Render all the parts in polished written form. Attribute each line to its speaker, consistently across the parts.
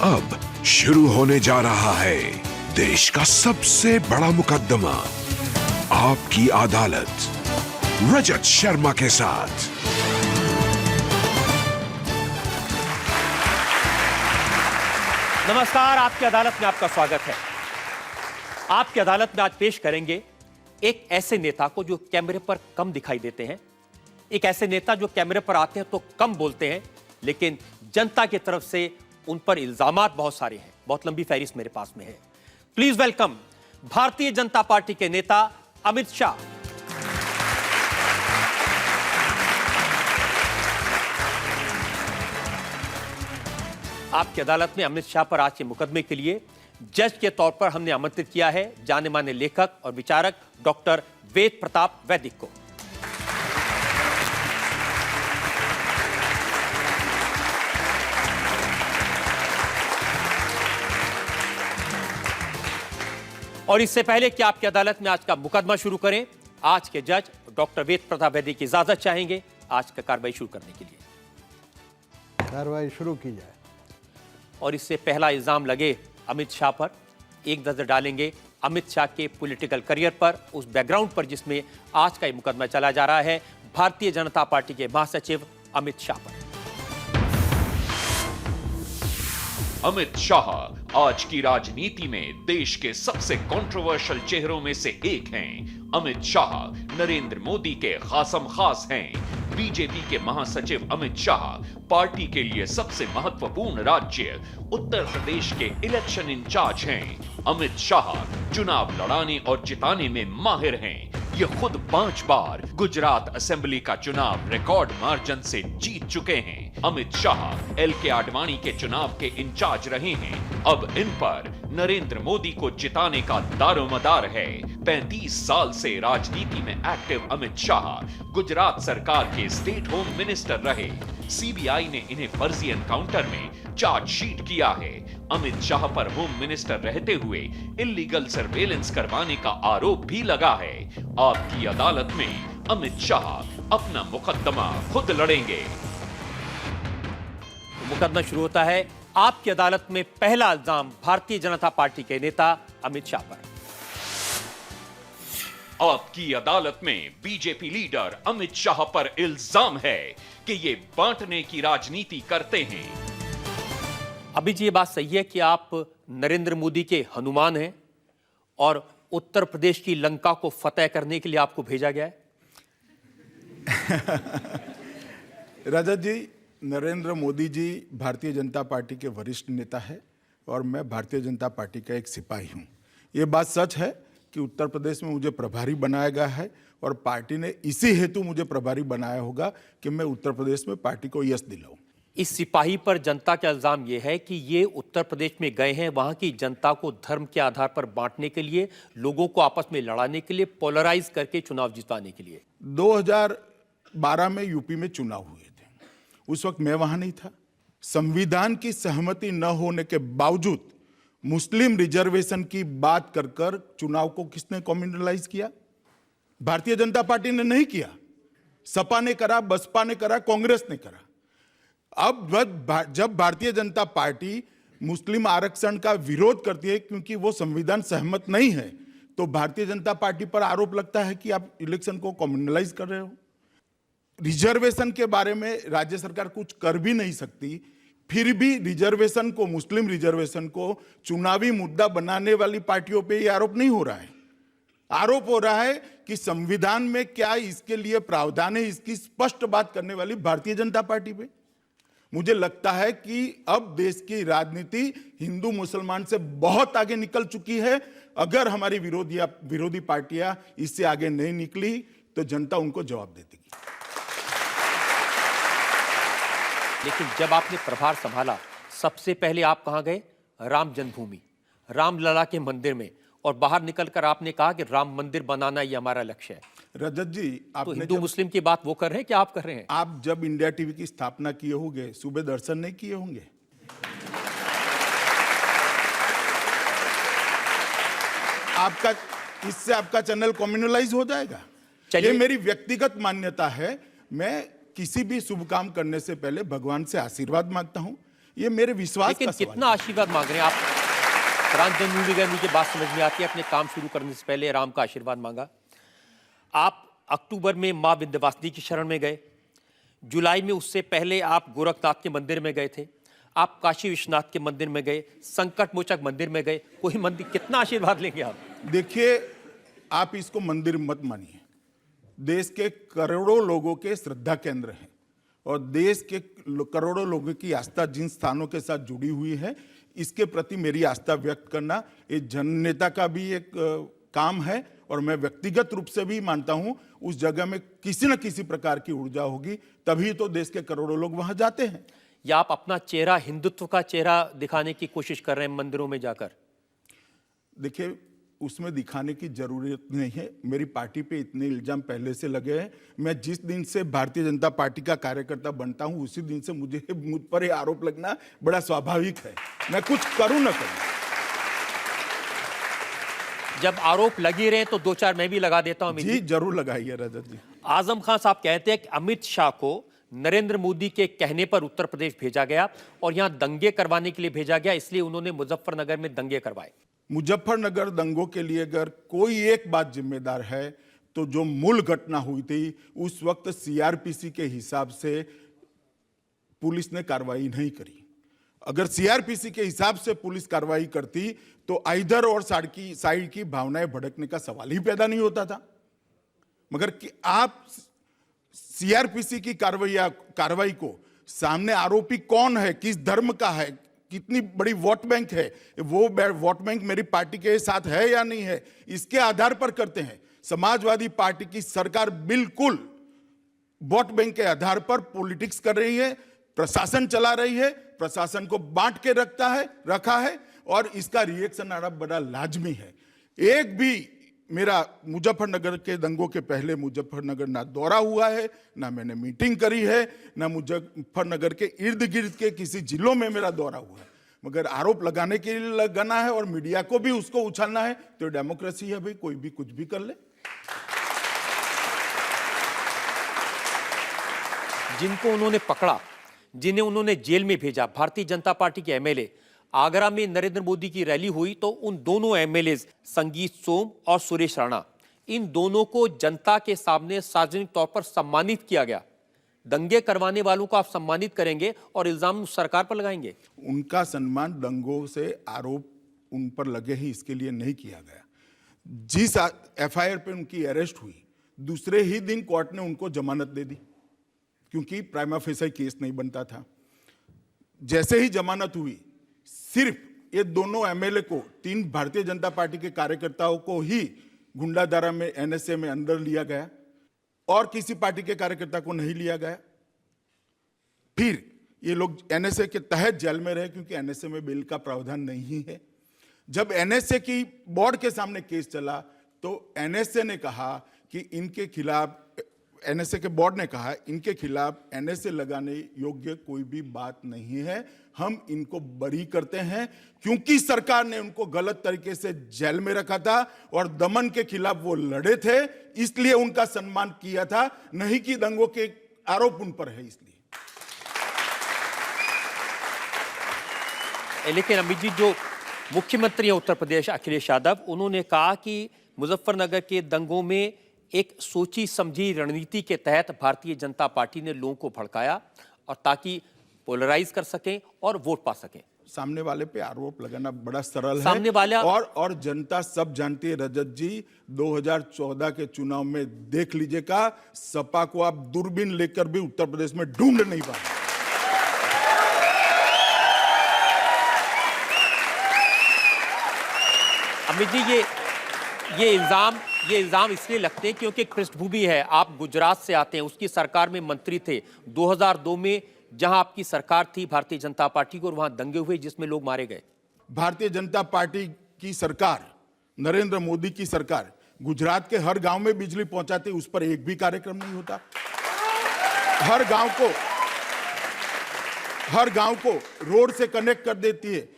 Speaker 1: अब शुरू होने जा रहा है देश का सबसे बड़ा मुकदमा, आपकी अदालत, रजत शर्मा के साथ।
Speaker 2: नमस्कार, आपकी अदालत में आपका स्वागत है। आपकी अदालत में आज पेश करेंगे एक ऐसे नेता को जो कैमरे पर कम दिखाई देते हैं, एक ऐसे नेता जो कैमरे पर आते हैं तो कम बोलते हैं, लेकिन जनता की तरफ से उन पर इल्जामात बहुत सारे हैं। बहुत लंबी फहरिस्त मेरे पास में है। Please welcome Bharatiya Janata party के नेता अमित शाह। आपकी अदालत में अमित शाह पर आज के मुकदमे के लिए जज के तौर पर हमने आमंत्रित किया है जाने माने लेखक और विचारक डॉक्टर वेद प्रताप वैदिक को। और इससे पहले कि आपकी अदालत में आज का मुकदमा शुरू करें, आज के जज डॉक्टर वेद प्रताप वैदिक की इजाजत चाहेंगे आज का कार्रवाई शुरू करने के लिए।
Speaker 3: कार्रवाई शुरू की जाए।
Speaker 2: और इससे पहला इल्जाम लगे अमित शाह पर, एक नजर डालेंगे अमित शाह के पॉलिटिकल करियर पर, उस बैकग्राउंड पर जिसमें आज का ये मुकदमा चला जा रहा है, भारतीय जनता पार्टी के महासचिव अमित शाह पर।
Speaker 4: अमित शाह आज की राजनीति में देश के सबसे कंट्रोवर्शियल चेहरों में से एक हैं। अमित शाह नरेंद्र मोदी के खासम खास हैं। बीजेपी के महासचिव अमित शाह पार्टी के लिए सबसे महत्वपूर्ण राज्य उत्तर प्रदेश के इलेक्शन इंचार्ज हैं। अमित शाह चुनाव लड़ाने और जिताने में माहिर हैं। ये खुद 5 बार गुजरात असेंबली का चुनाव रिकॉर्ड मार्जिन से जीत चुके हैं। अमित शाह एल.के. आडवाणी के चुनाव के इंचार्ज रहे हैं। अब इन पर नरेंद्र मोदी को जिताने का दारोमदार है। 35 साल से राजनीति में एक्टिव अमित शाह गुजरात सरकार के स्टेट होम मिनिस्टर रहे। सीबीआई ने इन्हें फर्जी एनकाउंटर में चार्जशीट किया है। अमित शाह पर होम मिनिस्टर रहते हुए इलीगल सर्वेलेंस करवाने का आरोप भी लगा है। आपकी अदालत में अमित शाह अपना मुकदमा खुद लड़ेंगे।
Speaker 2: मुकदमा शुरू होता है। आपकी अदालत में पहला इल्जाम भारतीय जनता पार्टी के नेता अमित शाह पर।
Speaker 4: आपकी अदालत में बीजेपी लीडर अमित शाह पर इल्जाम है कि ये बांटने की राजनीति करते हैं।
Speaker 2: अभी जी ये बात सही है कि आप नरेंद्र मोदी के हनुमान हैं और उत्तर प्रदेश की लंका को फतेह करने के लिए आपको भेजा गया है?
Speaker 3: रजत जी, नरेंद्र मोदी जी भारतीय जनता पार्टी के वरिष्ठ नेता है और मैं भारतीय जनता पार्टी का एक सिपाही हूं। ये बात सच है कि उत्तर प्रदेश में मुझे प्रभारी बनाया गया है और पार्टी ने इसी हेतु मुझे प्रभारी बनाया होगा कि मैं उत्तर प्रदेश में पार्टी को यश दिलाऊं।
Speaker 2: इस सिपाही पर जनता का इल्जाम यह है कि ये उत्तर प्रदेश में गए हैं वहां की जनता को धर्म के आधार पर बांटने के लिए, लोगों को आपस में लड़ाने के लिए, पोलराइज करके चुनाव जितवाने के लिए।
Speaker 3: 2012 में यूपी में चुनाव हुए थे। उस वक्त मैं वहां नहीं था। संविधान की सहमति न होने के बावजूद मुस्लिम रिजर्वेशन की बात कर चुनाव को किसने कम्युनलाइज किया? भारतीय जनता पार्टी ने नहीं किया। सपा ने करा, बसपा ने करा, कांग्रेस ने करा। अब जब भारतीय जनता पार्टी मुस्लिम आरक्षण का विरोध करती है क्योंकि वो संविधान सहमत नहीं है, तो भारतीय जनता पार्टी पर आरोप लगता है कि आप इलेक्शन को कम्युनलाइज कर रहे हो। रिजर्वेशन के बारे में राज्य सरकार कुछ कर भी नहीं सकती, फिर भी रिजर्वेशन को, मुस्लिम रिजर्वेशन को चुनावी मुद्दा बनाने वाली पार्टियों पे ये आरोप नहीं हो रहा है। आरोप हो रहा है कि संविधान में क्या इसके लिए प्रावधान है, इसकी स्पष्ट बात करने वाली भारतीय जनता पार्टी पे। मुझे लगता है कि अब देश की राजनीति हिंदू मुसलमान से बहुत आगे निकल चुकी है। अगर हमारी विरोधी पार्टियां इससे आगे नहीं निकली तो जनता उनको जवाब दे देगी।
Speaker 2: लेकिन जब आपने प्रभार संभाला, सबसे पहले आप कहां गए? राम जन्मभूमि, रामलला के मंदिर में, और बाहर निकलकर आपने कहा कि राम मंदिर बनाना ये हमारा लक्ष्य है।
Speaker 3: रजत जी,
Speaker 2: तो हिंदू मुस्लिम की बात वो कर रहे हैं कि आप कर रहे हैं?
Speaker 3: आप जब इंडिया टीवी की स्थापना किए होंगे, सुबह दर्शन नहीं किए होंगे? आपका इससे आपका चैनल कम्युनलाइज हो जाएगा। ये मेरी व्यक्तिगत मान्यता है। मैं किसी भी शुभ काम करने से पहले भगवान से आशीर्वाद मांगता हूं। ये मेरे विश्वास
Speaker 2: लेकिन
Speaker 3: का सवाल
Speaker 2: कितना आशीर्वाद मांग रहे हैं आप? राम जन्मभूमि गए, मुझे बात समझ में आती है, अपने काम शुरू करने से पहले राम का आशीर्वाद मांगा। आप अक्टूबर में मां विंध्यवासिनी की शरण में गए, जुलाई में उससे पहले आप गोरखनाथ के मंदिर में गए थे, आप काशी विश्वनाथ के मंदिर में गए, संकट मोचक मंदिर में गए। कोई मंदिर, कितना आशीर्वाद लेंगे आप?
Speaker 3: देखिए, आप इसको मंदिर मत मानिए। देश के करोड़ों लोगों के श्रद्धा केंद्र हैं और देश के करोड़ों लोगों की आस्था जिन स्थानों के साथ जुड़ी हुई है, इसके प्रति मेरी आस्था व्यक्त करना ये जननेता का भी एक काम है और मैं व्यक्तिगत रूप से भी मानता हूं उस जगह में किसी न किसी प्रकार की ऊर्जा होगी, तभी तो देश के करोड़ों लोग वहां जाते हैं।
Speaker 2: या आप अपना चेहरा, हिंदुत्व का चेहरा दिखाने की कोशिश कर रहे हैं मंदिरों में जाकर?
Speaker 3: देखिए, उसमें दिखाने की जरूरत नहीं है। मेरी पार्टी पे इतने इल्जाम पहले से लगे हैं। मैं जिस दिन से भारतीय जनता पार्टी का कार्यकर्ता बनता हूं उसी दिन से मुझ पर ये आरोप लगना बड़ा स्वाभाविक है, मैं कुछ करूं न करूं।
Speaker 2: जब आरोप लगे रहे तो दो चार मैं भी लगा देता हूं।
Speaker 3: जी जरूर लगाइए रजत जी।
Speaker 2: आजम खान साहब कहते हैं कि अमित शाह को नरेंद्र मोदी के कहने पर उत्तर प्रदेश भेजा गया और यहां दंगे करवाने के लिए भेजा गया, इसलिए उन्होंने मुजफ्फरनगर में दंगे करवाए।
Speaker 3: मुजफ्फरनगर दंगों के लिए अगर कोई एक बात जिम्मेदार है तो जो मूल घटना हुई थी उस वक्त सीआरपीसी के हिसाब से पुलिस ने कार्रवाई नहीं करी। अगर सीआरपीसी के हिसाब से पुलिस कार्रवाई करती तो इधर और साइड की भावनाएं भड़कने का सवाल ही पैदा नहीं होता था। मगर कि आप सीआरपीसी की कार्रवाई को, सामने आरोपी कौन है, किस धर्म का है, कितनी बड़ी वोट बैंक है, वो वोट बैंक मेरी पार्टी के साथ है या नहीं है, इसके आधार पर करते हैं। समाजवादी पार्टी की सरकार बिल्कुल वोट बैंक के आधार पर पॉलिटिक्स कर रही है, प्रशासन चला रही है, प्रशासन को बांट के रखा है और इसका रिएक्शन आना बड़ा लाजमी है। एक भी मेरा मुजफ्फरनगर के दंगों के पहले मुजफ्फरनगर ना दौरा हुआ है, ना मैंने मीटिंग करी है, ना मुजफ्फरनगर के इर्द गिर्द के किसी जिलों में मेरा दौरा हुआ है। मगर आरोप लगाने के लिए लगाना है और मीडिया को भी उसको उछालना है तो डेमोक्रेसी है भाई, कोई भी कुछ भी कर ले।
Speaker 2: जिनको उन्होंने पकड़ा, जिन्हें उन्होंने जेल में भेजा, भारतीय जनता पार्टी के एमएलए, आगरा में नरेंद्र मोदी की रैली हुई तो उन दोनों एमएलए संगीत सोम और सुरेश राणा, इन दोनों को जनता के सामने सार्वजनिक तौर पर सम्मानित किया गया। दंगे करवाने वालों को आप सम्मानित करेंगे और इल्जाम सरकार पर लगाएंगे?
Speaker 3: उनका सम्मान दंगों से आरोप उन पर लगे ही इसके लिए नहीं किया गया। जिस एफआईआर पे उनकी अरेस्ट हुई, दूसरे ही दिन कोर्ट ने उनको जमानत दे दी क्योंकि प्राइमा फेसी केस नहीं बनता था। जैसे ही जमानत हुई, सिर्फ ये दोनों एमएलए को, 3 भारतीय जनता पार्टी के कार्यकर्ताओं को ही गुंडाधारा में, एनएसए में अंदर लिया गया और किसी पार्टी के कार्यकर्ता को नहीं लिया गया। फिर ये लोग एनएसए के तहत जेल में रहे क्योंकि एनएसए में बेल का प्रावधान नहीं है। जब एनएसए की बोर्ड के सामने केस चला तो एनएसए ने कहा कि इनके खिलाफ, एनएसए के बोर्ड ने कहा इनके खिलाफ एनएसए लगाने योग्य कोई भी बात नहीं है, हम इनको बरी करते हैं क्योंकि सरकार ने उनको गलत तरीके से जेल में रखा था और दमन के खिलाफ वो लड़े थे, इसलिए उनका सम्मान किया था, नहीं कि दंगों के आरोप उन पर है इसलिए।
Speaker 2: लेकिन अमित जी, जो मुख्यमंत्री है उत्तर प्रदेश अखिलेश यादव, उन्होंने कहा कि मुजफ्फरनगर के दंगों में एक सोची समझी रणनीति के तहत भारतीय जनता पार्टी ने लोगों को भड़काया और ताकि पोलराइज कर सकें और वोट पा सकें।
Speaker 3: सामने वाले पे आरोप लगाना बड़ा सरल
Speaker 2: सामने
Speaker 3: है
Speaker 2: वाला
Speaker 3: और जनता सब जानती है। रजत जी, 2014 के चुनाव में देख लीजिएगा, सपा को आप दूरबीन लेकर भी उत्तर प्रदेश में ढूंढ नहीं पाए।
Speaker 2: अमित जी, ये इल्जाम इसलिए लगते हैं क्योंकि एक पृष्ठभूमि है। आप गुजरात से आते हैं, उसकी सरकार में मंत्री थे 2002 में, जहां आपकी सरकार थी भारतीय जनता पार्टी को, और वहां दंगे हुए जिसमें लोग मारे गए।
Speaker 3: भारतीय जनता पार्टी की सरकार, नरेंद्र मोदी की सरकार गुजरात के हर गांव में बिजली पहुंचाती, उस पर एक भी कार्यक्रम नहीं होता। हर गांव को रोड से कनेक्ट कर देती है,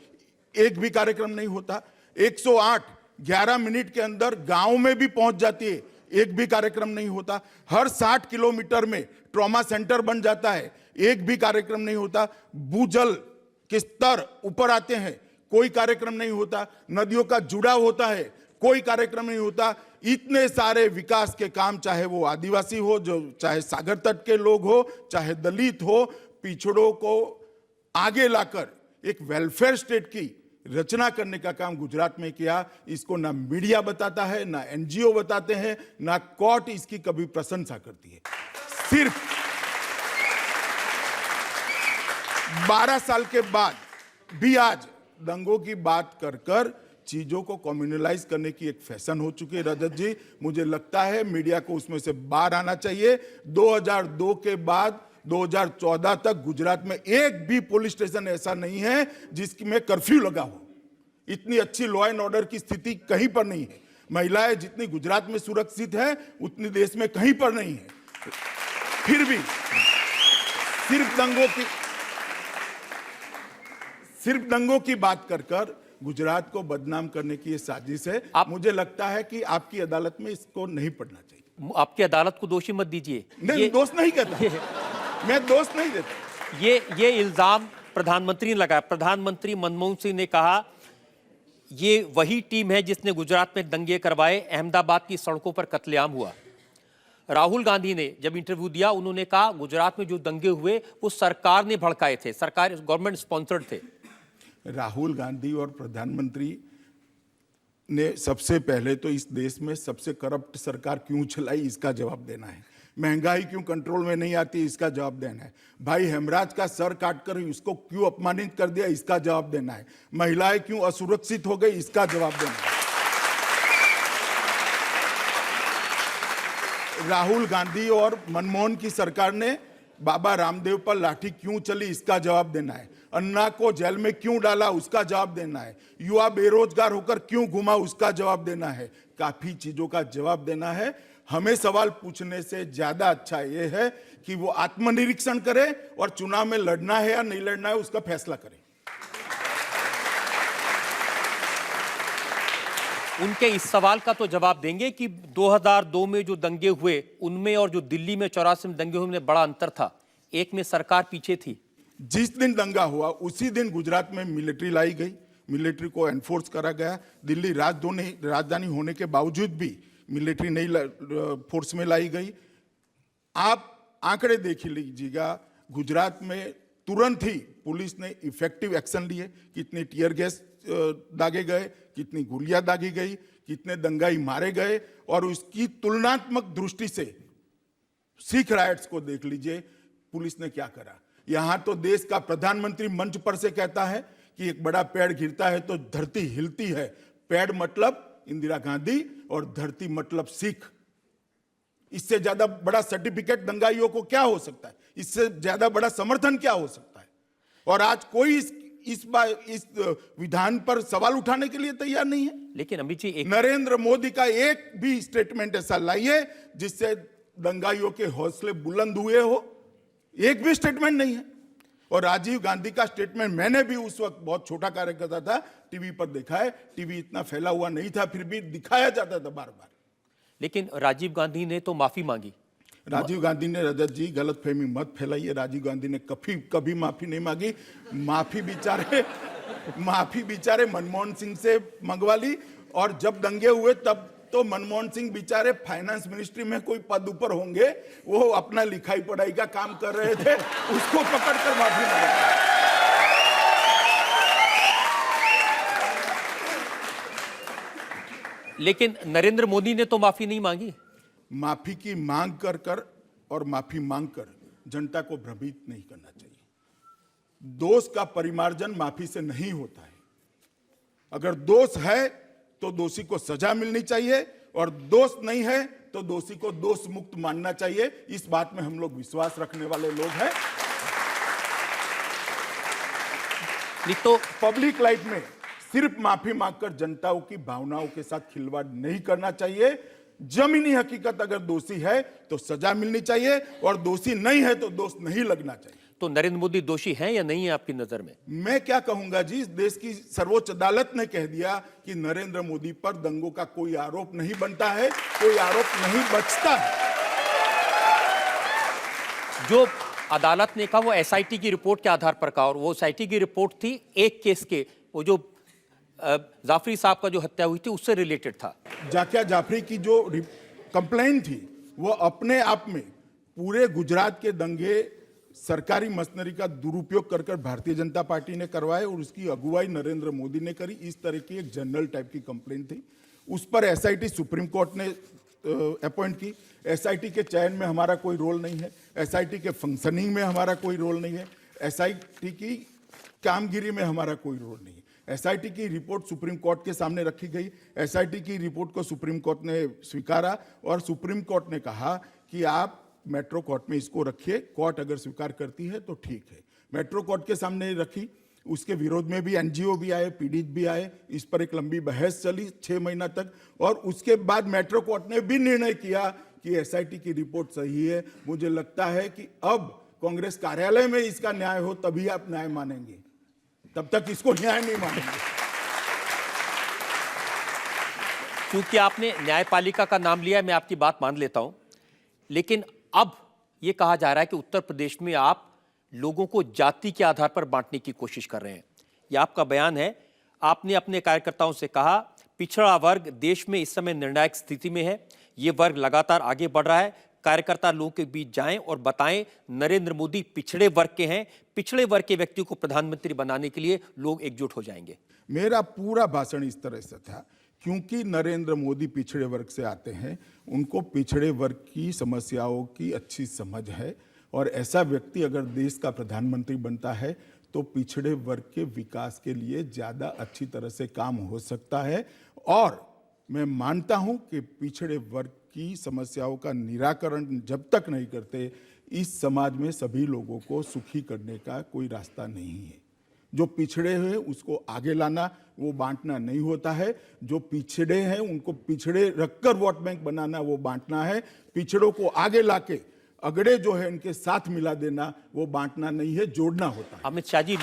Speaker 3: एक भी कार्यक्रम नहीं होता। 108 11 मिनट के अंदर गांव में भी पहुंच जाती है, एक भी कार्यक्रम नहीं होता। हर 60 किलोमीटर में ट्रॉमा सेंटर बन जाता है, एक भी कार्यक्रम नहीं होता। भूजल के स्तर ऊपर आते हैं, कोई कार्यक्रम नहीं होता। नदियों का जुड़ाव होता है, कोई कार्यक्रम नहीं होता। इतने सारे विकास के काम, चाहे वो आदिवासी हो, जो चाहे सागर तट के लोग हो, चाहे दलित हो, पिछड़ों को आगे लाकर एक वेलफेयर स्टेट की रचना करने का काम गुजरात में किया। इसको ना मीडिया बताता है, ना एनजीओ बताते हैं, ना कोर्ट इसकी कभी प्रशंसा करती है। सिर्फ 12 साल के बाद भी आज दंगों की बात कर चीजों को कम्युनलाइज करने की एक फैशन हो चुकी है। रजत जी, मुझे लगता है मीडिया को उसमें से बाहर आना चाहिए। 2002 के बाद 2014 तक गुजरात में एक भी पुलिस स्टेशन ऐसा नहीं है जिसमें कर्फ्यू लगा हो। इतनी अच्छी लॉ एंड ऑर्डर की स्थिति कहीं पर नहीं है। महिलाएं जितनी गुजरात में सुरक्षित है उतनी देश में कहीं पर नहीं है। फिर भी सिर्फ दंगों की बात कर गुजरात को बदनाम करने की ये साजिश है। मुझे लगता है कि आपकी अदालत में इसको नहीं पढ़ना चाहिए।
Speaker 2: आपकी अदालत को दोषी मत दीजिए।
Speaker 3: नहीं, दोष नहीं कहता, मैं दोष नहीं देता।
Speaker 2: ये इल्जाम प्रधानमंत्री ने लगाया। प्रधानमंत्री मनमोहन सिंह ने कहा ये वही टीम है जिसने गुजरात में दंगे करवाए, अहमदाबाद की सड़कों पर कत्लेआम हुआ। राहुल गांधी ने जब इंटरव्यू दिया, उन्होंने कहा गुजरात में जो दंगे हुए वो सरकार ने भड़काए थे, सरकार, गवर्नमेंट स्पॉन्सर्ड थे।
Speaker 3: राहुल गांधी और प्रधानमंत्री ने सबसे पहले तो इस देश में सबसे करप्ट सरकार क्यों चलाई इसका जवाब देना है। महंगाई क्यों कंट्रोल में नहीं आती इसका जवाब देना है। भाई हेमराज का सर काटकर उसको क्यों अपमानित कर दिया इसका जवाब देना है। महिलाएं क्यों असुरक्षित हो गई इसका जवाब देना है। राहुल गांधी और मनमोहन की सरकार ने बाबा रामदेव पर लाठी क्यों चली इसका जवाब देना है। अन्ना को जेल में क्यों डाला उसका जवाब देना है। युवा बेरोजगार होकर क्यों घुमा उसका जवाब देना है। काफी चीजों का जवाब देना है। हमें सवाल पूछने से ज्यादा अच्छा यह है कि वो आत्मनिरीक्षण करे और चुनाव में लड़ना है या नहीं लड़ना है उसका फैसला करे।
Speaker 2: उनके इस सवाल का तो जवाब देंगे कि 2002 में जो दंगे हुए उनमें और जो दिल्ली में 84 में दंगे हुए उनमें बड़ा अंतर था। एक में सरकार पीछे थी।
Speaker 3: जिस दिन दंगा हुआ उसी दिन गुजरात में मिलिट्री लाई गई, मिलिट्री को एनफोर्स करा गया। दिल्ली राजधानी होने के बावजूद भी मिलिट्री नहीं फोर्स में लाई गई। आप आंकड़े देख लीजिएगा, गुजरात में तुरंत ही पुलिस ने इफेक्टिव एक्शन लिए। कितने टीयर गैस दागे गए, कितनी गोलियां दागी गई, कितने दंगाई मारे गए। और उसकी तुलनात्मक दृष्टि से सिख राइट्स को देख लीजिए, पुलिस ने क्या करा। यहां तो देश का प्रधानमंत्री मंच पर से कहता है कि एक बड़ा पेड़ गिरता है तो धरती हिलती है। पेड़ मतलब इंदिरा गांधी और धरती मतलब सिख। इससे ज्यादा बड़ा सर्टिफिकेट दंगाइयों को क्या हो सकता है। इससे ज्यादा बड़ा समर्थन क्या हो सकता है। और आज कोई इस विधान पर सवाल उठाने के लिए तैयार नहीं है।
Speaker 2: लेकिन अमित जी,
Speaker 3: नरेंद्र मोदी का एक भी स्टेटमेंट ऐसा लाइए जिससे दंगाइयों के हौसले बुलंद हुए हो। एक भी स्टेटमेंट नहीं है। और राजीव गांधी का स्टेटमेंट मैंने भी उस वक्त बहुत छोटा कार्यकर्ता था, टीवी पर देखा है। टीवी इतना फैला हुआ नहीं था, फिर भी दिखाया जाता था बार बार।
Speaker 2: लेकिन राजीव गांधी ने तो माफी मांगी।
Speaker 3: राजीव गांधी ने, रजत जी गलतफहमी मत फैलाइए, राजीव गांधी ने कभी माफी नहीं मांगी। माफी बेचारे मनमोहन सिंह से मंगवा ली। और जब दंगे हुए तब तो मनमोहन सिंह बेचारे फाइनेंस मिनिस्ट्री में कोई पद ऊपर होंगे, वो अपना लिखाई पढ़ाई का काम कर रहे थे, उसको पकड़कर माफी मांगी।
Speaker 2: लेकिन नरेंद्र मोदी ने तो माफी नहीं मांगी।
Speaker 3: माफी की मांग कर और माफी मांगकर जनता को भ्रमित नहीं करना चाहिए। दोष का परिमार्जन माफी से नहीं होता है। अगर दोष है तो दोषी को सजा मिलनी चाहिए और दोष नहीं है तो दोषी को दोष मुक्त मानना चाहिए। इस बात में हम लोग विश्वास रखने वाले लोग हैं। तो पब्लिक लाइफ में सिर्फ माफी मांगकर जनताओं की भावनाओं के साथ खिलवाड़ नहीं करना चाहिए। जमीनी हकीकत अगर दोषी है तो सजा मिलनी चाहिए और दोषी नहीं है तो दोष नहीं लगना चाहिए।
Speaker 2: तो नरेंद्र मोदी दोषी हैं या नहीं है आपकी नजर में? मैं
Speaker 3: क्या कहूंगा जी, इस देश की सर्वोच्च अदालत ने कह दिया कि नरेंद्र मोदी पर दंगों का कोई आरोप नहीं बनता है, कोई आरोप नहीं बचता है।
Speaker 2: अदालत ने कहा वो एसआईटी की रिपोर्ट के आधार पर कहा, और वो एसआईटी की रिपोर्ट थी एक केस के, वो जो जाफरी साहब का जो हत्या हुई थी उससे रिलेटेड था।
Speaker 3: जाकिया जाफरी की जो कंप्लेंट थी वो अपने आप में पूरे गुजरात के दंगे सरकारी मशीनरी का दुरुपयोग कर भारतीय जनता पार्टी ने करवाए और उसकी अगुवाई नरेंद्र मोदी ने करी। इस तरह की एक जनरल टाइप की कंप्लेंट थी। उस पर एसआईटी सुप्रीम कोर्ट ने अपॉइंट की। एसआईटी के चयन में हमारा कोई रोल नहीं है, एसआईटी के फंक्शनिंग में हमारा कोई रोल नहीं है, एसआईटी की कामगिरी में हमारा कोई रोल नहीं है। एसआईटी की रिपोर्ट सुप्रीम कोर्ट के सामने रखी गई। एसआईटी की रिपोर्ट को सुप्रीम कोर्ट ने स्वीकारा और सुप्रीम कोर्ट ने कहा कि आप मेट्रो कोर्ट में इसको रखिए, कोर्ट अगर स्वीकार करती है तो ठीक है। मेट्रो कोर्ट के सामने रखी, उसके विरोध में भी एनजीओ भी आए, पीड़ित भी आए। इस पर एक लंबी बहस चली 6 महीना तक, और उसके बाद मेट्रो कोर्ट ने भी निर्णय किया कि एसआईटी की रिपोर्ट सही है। मुझे लगता है कि अब कांग्रेस कार्यालय में इसका न्याय हो तभी आप न्याय मानेंगे, तब तक इसको न्याय नहीं मानेंगे।
Speaker 2: क्योंकि आपने न्यायपालिका का नाम लिया, मैं आपकी बात मान लेता हूं, लेकिन अब यह कहा जा रहा है कि उत्तर प्रदेश में आप लोगों को जाति के आधार पर बांटने की कोशिश कर रहे हैं। यह आपका बयान है। आपने अपने कार्यकर्ताओं से कहा पिछड़ा वर्ग देश में इस समय निर्णायक स्थिति में है, यह वर्ग लगातार आगे बढ़ रहा है। कार्यकर्ता लोगों के बीच जाएं और बताएं नरेंद्र मोदी पिछड़े वर्ग के हैं, पिछड़े वर्ग के व्यक्ति को प्रधानमंत्री बनाने के लिए लोग एकजुट हो जाएंगे।
Speaker 3: मेरा पूरा भाषण इस तरह से था क्योंकि नरेंद्र मोदी पिछड़े वर्ग से आते हैं, उनको पिछड़े वर्ग की समस्याओं की अच्छी समझ है, और ऐसा व्यक्ति अगर देश का प्रधानमंत्री बनता है तो पिछड़े वर्ग के विकास के लिए ज़्यादा अच्छी तरह से काम हो सकता है। और मैं मानता हूं कि पिछड़े वर्ग की समस्याओं का निराकरण जब तक नहीं करते, इस समाज में सभी लोगों को सुखी करने का कोई रास्ता नहीं है। जो पिछड़े हैं उसको आगे लाना, वो बांटना नहीं होता है। जो पिछड़े हैं उनको पिछड़े रखकर वोट बैंक बनाना, वो बांटना है। पिछड़ों को आगे लाके अगड़े जो है उनके साथ मिला देना, वो बांटना नहीं है, जोड़ना होता है।
Speaker 2: अमित शाह जी,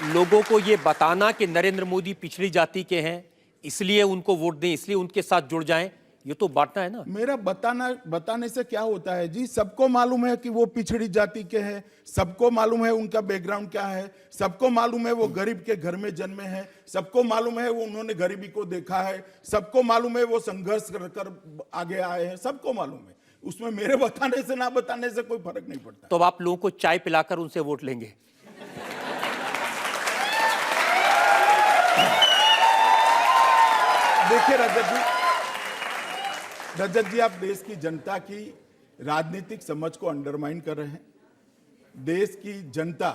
Speaker 2: लोगों को ये बताना कि नरेंद्र मोदी पिछड़ी जाति के हैं इसलिए उनको वोट दें, इसलिए उनके साथ जुड़ जाएं, ये तो बांटना है ना।
Speaker 3: मेरा बताने से क्या होता है जी? सबको मालूम है कि वो पिछड़ी जाति के हैं, सबको मालूम है उनका बैकग्राउंड क्या है, सबको मालूम है वो गरीब के घर में जन्मे हैं, सबको मालूम है वो उन्होंने गरीबी को देखा है, सबको मालूम है वो संघर्ष कर आगे आए हैं, सबको मालूम है। उसमें मेरे बताने से ना बताने से कोई फर्क नहीं पड़ता।
Speaker 2: तो अब आप लोगों को चाय पिलाकर उनसे वोट लेंगे?
Speaker 3: देखिए रजत जी, आप देश की जनता की राजनीतिक समझ को अंडरमाइन कर रहे हैं। देश की जनता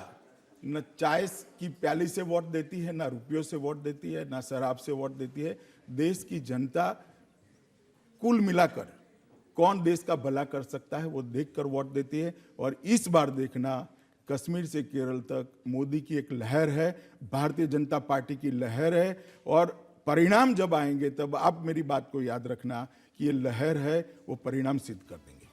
Speaker 3: न चाय की प्याली से वोट देती है, ना रुपयों से वोट देती है, ना शराब से वोट देती है। देश की जनता कुल मिलाकर कौन देश का भला कर सकता है वो देखकर वोट देती है। और इस बार देखना, कश्मीर से केरल तक मोदी की एक लहर है, भारतीय जनता पार्टी की लहर है, और परिणाम जब आएंगे तब आप मेरी बात को याद रखना कि ये लहर है, वो परिणाम सिद्ध कर देंगे।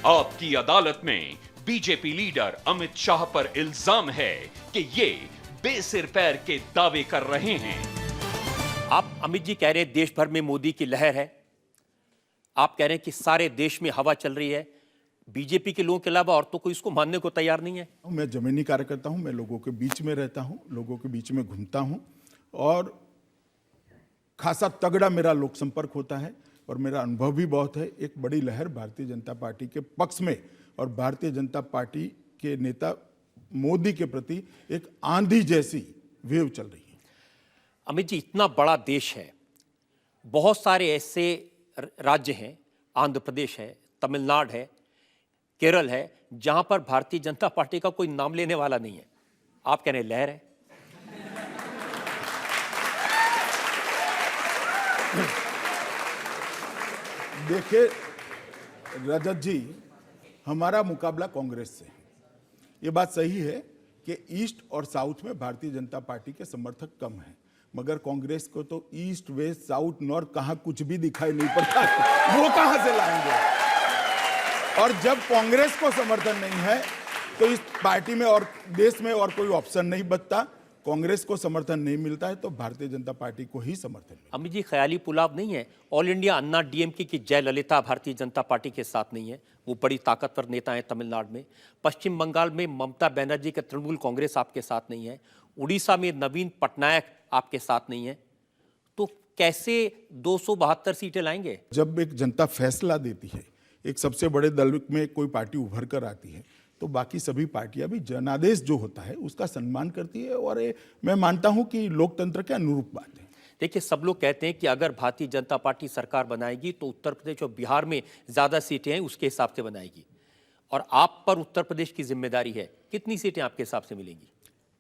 Speaker 4: आपकी अदालत में बीजेपी लीडर अमित शाह पर इल्जाम है कि ये बेसिर पैर के दावे कर रहे हैं।
Speaker 2: आप अमित जी कह रहे हैं देश भर में मोदी की लहर है, आप कह रहे हैं कि सारे देश में हवा चल रही है, बीजेपी के लोगों के अलावा और तो कोई इसको मानने को तैयार नहीं है।
Speaker 3: मैं जमीनी कार्यकर्ता हूं, मैं लोगों के बीच में रहता हूं, लोगों के बीच में घूमता हूं, और खासा तगड़ा मेरा लोक संपर्क होता है, और मेरा अनुभव भी बहुत है। एक बड़ी लहर भारतीय जनता पार्टी के पक्ष में और भारतीय जनता पार्टी के नेता मोदी के प्रति एक आंधी जैसी वेव चल रही है।
Speaker 2: अमित जी, इतना बड़ा देश है, बहुत सारे ऐसे राज्य हैं, आंध्र प्रदेश है, तमिलनाडु है, केरल है, जहां पर भारतीय जनता पार्टी का कोई नाम लेने वाला नहीं है। आप कह रहे हैं लहर है।
Speaker 3: देखिए रजत जी, हमारा मुकाबला कांग्रेस से है। ये बात सही है कि ईस्ट और साउथ में भारतीय जनता पार्टी के समर्थक कम हैं, मगर कांग्रेस को तो ईस्ट वेस्ट साउथ नॉर्थ कहां कुछ भी दिखाई नहीं पड़ता, वो कहां से लाएंगे? और जब कांग्रेस को समर्थन नहीं है तो इस पार्टी में और देश में और कोई ऑप्शन नहीं बचता। कांग्रेस को समर्थन नहीं मिलता है तो भारतीय जनता पार्टी को ही समर्थन मिलता
Speaker 2: अमित जी, ख्याली पुलाव नहीं है? ऑल इंडिया अन्ना डीएमके की जयललिता भारतीय जनता पार्टी के साथ नहीं है, वो बड़ी ताकतवर नेता है तमिलनाडु में। पश्चिम बंगाल में ममता बनर्जी का तृणमूल कांग्रेस आपके साथ नहीं है। उड़ीसा में नवीन पटनायक आपके साथ नहीं है। तो कैसे 272 सीटें लाएंगे?
Speaker 3: है। जब एक जनता फैसला देती है, एक सबसे बड़े दल में कोई पार्टी उभर कर आती है, तो बाकी सभी पार्टियां भी जनादेश जो होता है उसका सम्मान करती है, और ये मैं मानता हूं कि लोकतंत्र के अनुरूप बात है।
Speaker 2: देखिए, सब लोग कहते हैं कि अगर भारतीय जनता पार्टी सरकार बनाएगी तो उत्तर प्रदेश और बिहार में ज्यादा सीटें हैं उसके हिसाब से बनाएगी, और आप पर उत्तर प्रदेश की जिम्मेदारी है। कितनी सीटें आपके हिसाब से मिलेंगी?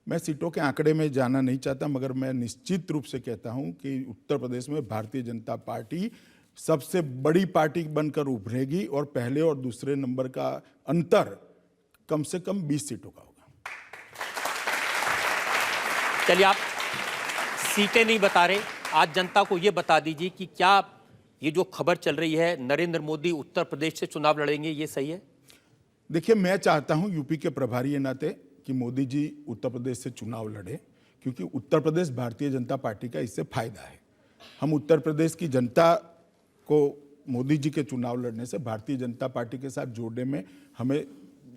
Speaker 3: मैं सीटों के आंकड़े में जाना नहीं चाहता, मगर मैं निश्चित रूप से कहता हूं कि उत्तर प्रदेश में भारतीय जनता पार्टी सबसे बड़ी पार्टी बनकर उभरेगी, और पहले और दूसरे नंबर का अंतर कम से कम 20 सीटों का होगा।
Speaker 2: चलिए, आप सीटें नहीं बता रहे, आज जनता को यह बता दीजिए कि क्या ये जो खबर चल रही है नरेंद्र मोदी उत्तर प्रदेश से चुनाव लड़ेंगे, ये सही है?
Speaker 3: देखिए, मैं चाहता हूं यूपी के प्रभारी के नाते कि मोदी जी उत्तर प्रदेश से चुनाव लड़े, क्योंकि उत्तर प्रदेश भारतीय जनता पार्टी का इससे फायदा है। हम उत्तर प्रदेश की जनता को मोदी जी के चुनाव लड़ने से भारतीय जनता पार्टी के साथ जोड़ने में हमें